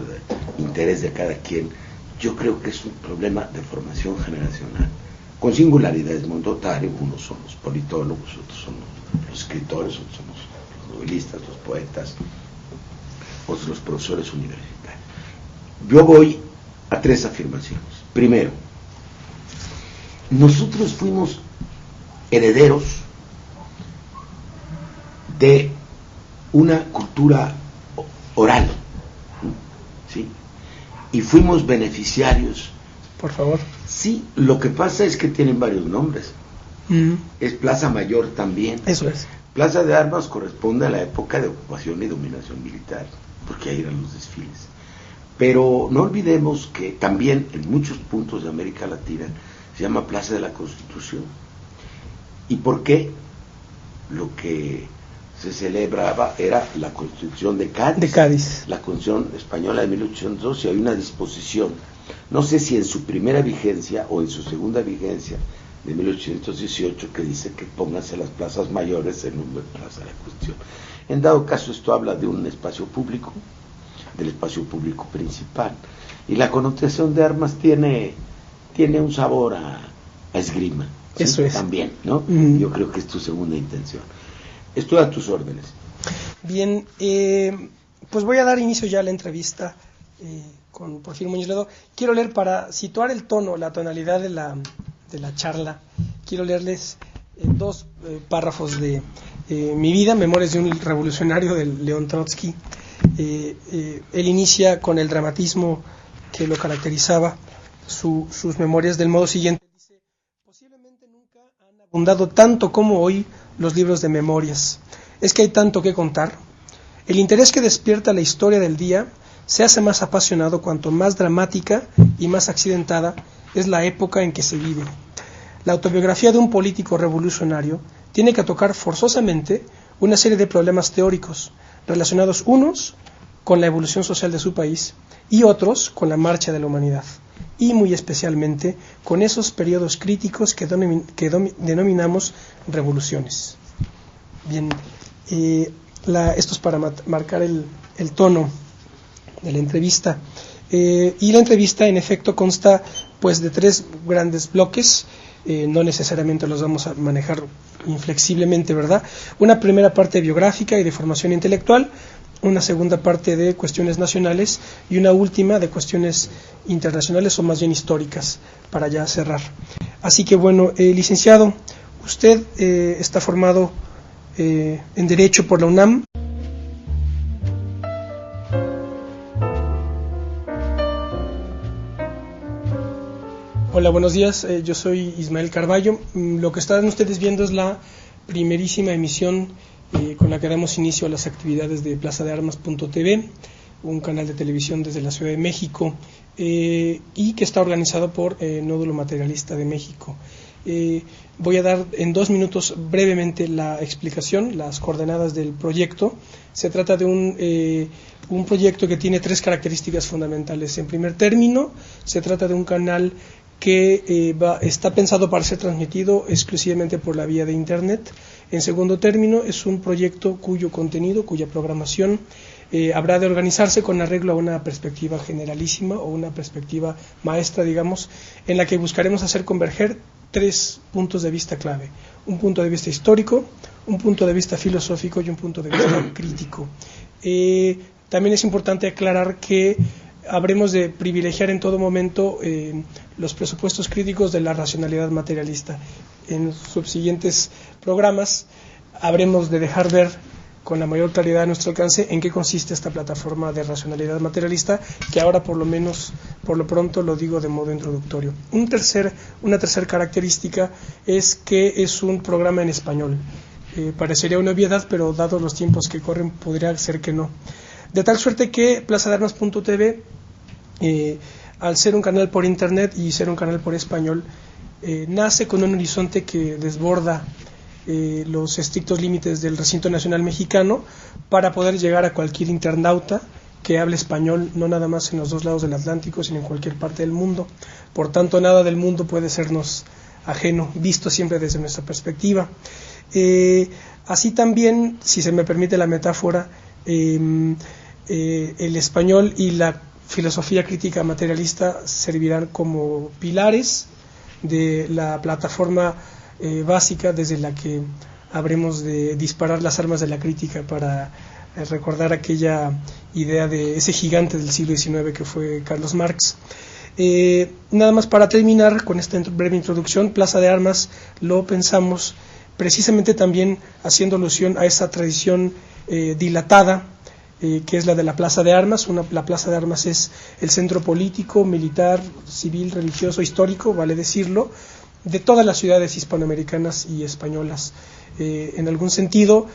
interés de cada quien. Yo creo que es un problema de formación generacional, con singularidades muy notables. Unos son los politólogos, otros son los escritores, otros son los novelistas, los poetas, otros los profesores universitarios. Yo voy a tres afirmaciones. Primero, nosotros fuimos herederos de una cultura oral, ¿sí? Y fuimos beneficiarios. Por favor. Sí, lo que pasa es que tienen varios nombres. Es Plaza Mayor también. Eso es. Plaza de Armas corresponde a la época de ocupación y dominación militar, porque ahí eran los desfiles. Pero no olvidemos que también en muchos puntos de América Latina se llama Plaza de la Constitución. ¿Y por qué? Lo que se celebraba era la Constitución de Cádiz. La Constitución española de 1812, y hay una disposición, no sé si en su primera vigencia o en su segunda vigencia, de 1818, que dice que pónganse las plazas mayores en nombre de Plaza de la Constitución. En dado caso, esto habla de un espacio público, del espacio público principal, y la connotación de armas tiene un sabor a esgrima. ¿Sí? Eso es. También, ¿no? Yo creo que es tu segunda intención. Estoy a tus órdenes. Bien, pues voy a dar inicio ya a la entrevista con Porfirio Muñoz Ledo. Quiero leer, para situar el tono, la tonalidad de la charla, quiero leerles dos párrafos de Mi vida, Memorias de un revolucionario, de León Trotsky. Él inicia con el dramatismo que lo caracterizaba, sus memorias, del modo siguiente. Dice: posiblemente nunca han abundado tanto como hoy los libros de memorias. Es que hay tanto que contar. El interés que despierta la historia del día se hace más apasionado cuanto más dramática y más accidentada es la época en que se vive. La autobiografía de un político revolucionario tiene que tocar forzosamente una serie de problemas teóricos, relacionados unos con la evolución social de su país y otros con la marcha de la humanidad, y muy especialmente con esos periodos críticos que denominamos revoluciones. Bien, esto es para marcar el tono de la entrevista. Y la entrevista, en efecto, consta pues de tres grandes bloques. No necesariamente los vamos a manejar inflexiblemente, ¿verdad? Una primera parte biográfica y de formación intelectual, una segunda parte de cuestiones nacionales y una última de cuestiones internacionales, o más bien históricas, para ya cerrar. Así que bueno, licenciado, usted está formado en Derecho por la UNAM. Hola, buenos días, yo soy Ismael Carballo. Lo que están ustedes viendo es la primerísima emisión con la que damos inicio a las actividades de plazadearmas.tv, un canal de televisión desde la Ciudad de México, y que está organizado por Nódulo Materialista de México. Voy a dar en 2 minutos brevemente la explicación, las coordenadas del proyecto. Se trata de un proyecto que tiene 3 características fundamentales. En primer término, se trata de un canal que está pensado para ser transmitido exclusivamente por la vía de Internet. En segundo término, es un proyecto cuyo contenido, cuya programación habrá de organizarse con arreglo a una perspectiva generalísima o una perspectiva maestra, digamos, en la que buscaremos hacer converger 3 puntos de vista clave: un punto de vista histórico, un punto de vista filosófico y un punto de vista crítico. También es importante aclarar que habremos de privilegiar en todo momento los presupuestos críticos de la racionalidad materialista. En subsiguientes programas habremos de dejar ver con la mayor claridad a nuestro alcance en qué consiste esta plataforma de racionalidad materialista, que ahora por lo pronto lo digo de modo introductorio. Una tercera característica es que es un programa en español. Parecería una obviedad, pero dados los tiempos que corren podría ser que no. De tal suerte que plazadearmas.tv, al ser un canal por internet y ser un canal por español, nace con un horizonte que desborda los estrictos límites del recinto nacional mexicano para poder llegar a cualquier internauta que hable español, no nada más en los dos lados del Atlántico, sino en cualquier parte del mundo. Por tanto, nada del mundo puede sernos ajeno, visto siempre desde nuestra perspectiva. Así también, si se me permite la metáfora, el español y la filosofía crítica materialista servirán como pilares de la plataforma básica desde la que habremos de disparar las armas de la crítica para recordar aquella idea de ese gigante del siglo XIX que fue Carlos Marx. Nada más para terminar con esta breve introducción, Plaza de Armas lo pensamos precisamente también haciendo alusión a esa tradición dilatada que es la de la Plaza de Armas. La Plaza de Armas es el centro político, militar, civil, religioso, histórico, vale decirlo, de todas las ciudades hispanoamericanas y españolas. En algún sentido,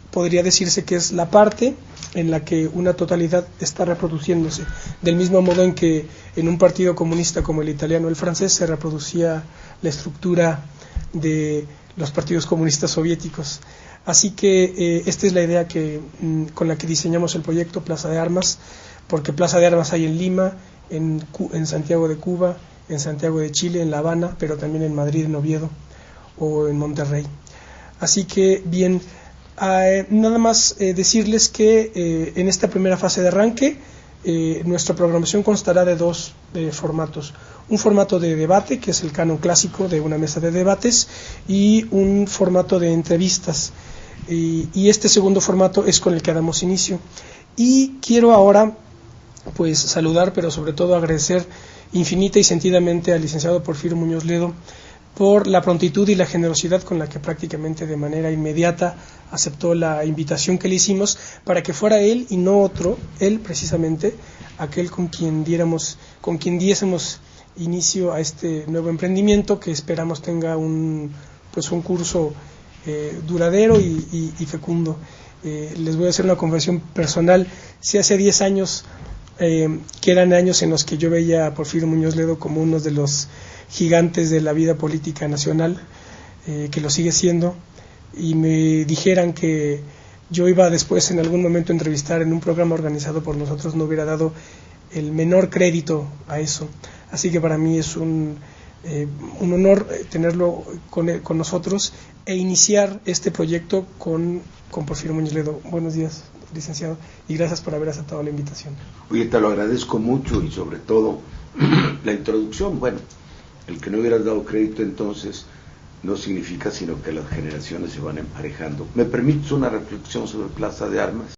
podría decirse que es la parte en la que una totalidad está reproduciéndose, del mismo modo en que en un partido comunista como el italiano o el francés se reproducía la estructura de los partidos comunistas soviéticos. Así que esta es la idea con la que diseñamos el proyecto Plaza de Armas, porque Plaza de Armas hay en Lima, en Santiago de Cuba, en Santiago de Chile, en La Habana, pero también en Madrid, en Oviedo o en Monterrey. Así que bien, nada más decirles que en esta primera fase de arranque nuestra programación constará de dos formatos. Un formato de debate, que es el canon clásico de una mesa de debates, y un formato de entrevistas. Y este segundo formato es con el que damos inicio. Y quiero ahora pues saludar, pero sobre todo agradecer infinita y sentidamente al licenciado Porfirio Muñoz Ledo por la prontitud y la generosidad con la que prácticamente de manera inmediata aceptó la invitación que le hicimos para que fuera él y no otro, él precisamente, aquel con quien diésemos inicio a este nuevo emprendimiento que esperamos tenga un curso duradero y fecundo. Les voy a hacer una confesión personal. Si hace 10 años, que eran años en los que yo veía a Porfirio Muñoz Ledo como uno de los gigantes de la vida política nacional, que lo sigue siendo, y me dijeran que yo iba después en algún momento a entrevistar en un programa organizado por nosotros, no hubiera dado el menor crédito a eso. Así que para mí es un honor tenerlo con nosotros e iniciar este proyecto con Porfirio Muñoz Ledo. Buenos días, licenciado, y gracias por haber aceptado la invitación. Oye, te lo agradezco mucho y sobre todo la introducción. Bueno, el que no hubieras dado crédito entonces no significa sino que las generaciones se van emparejando. ¿Me permites una reflexión sobre Plaza de Armas?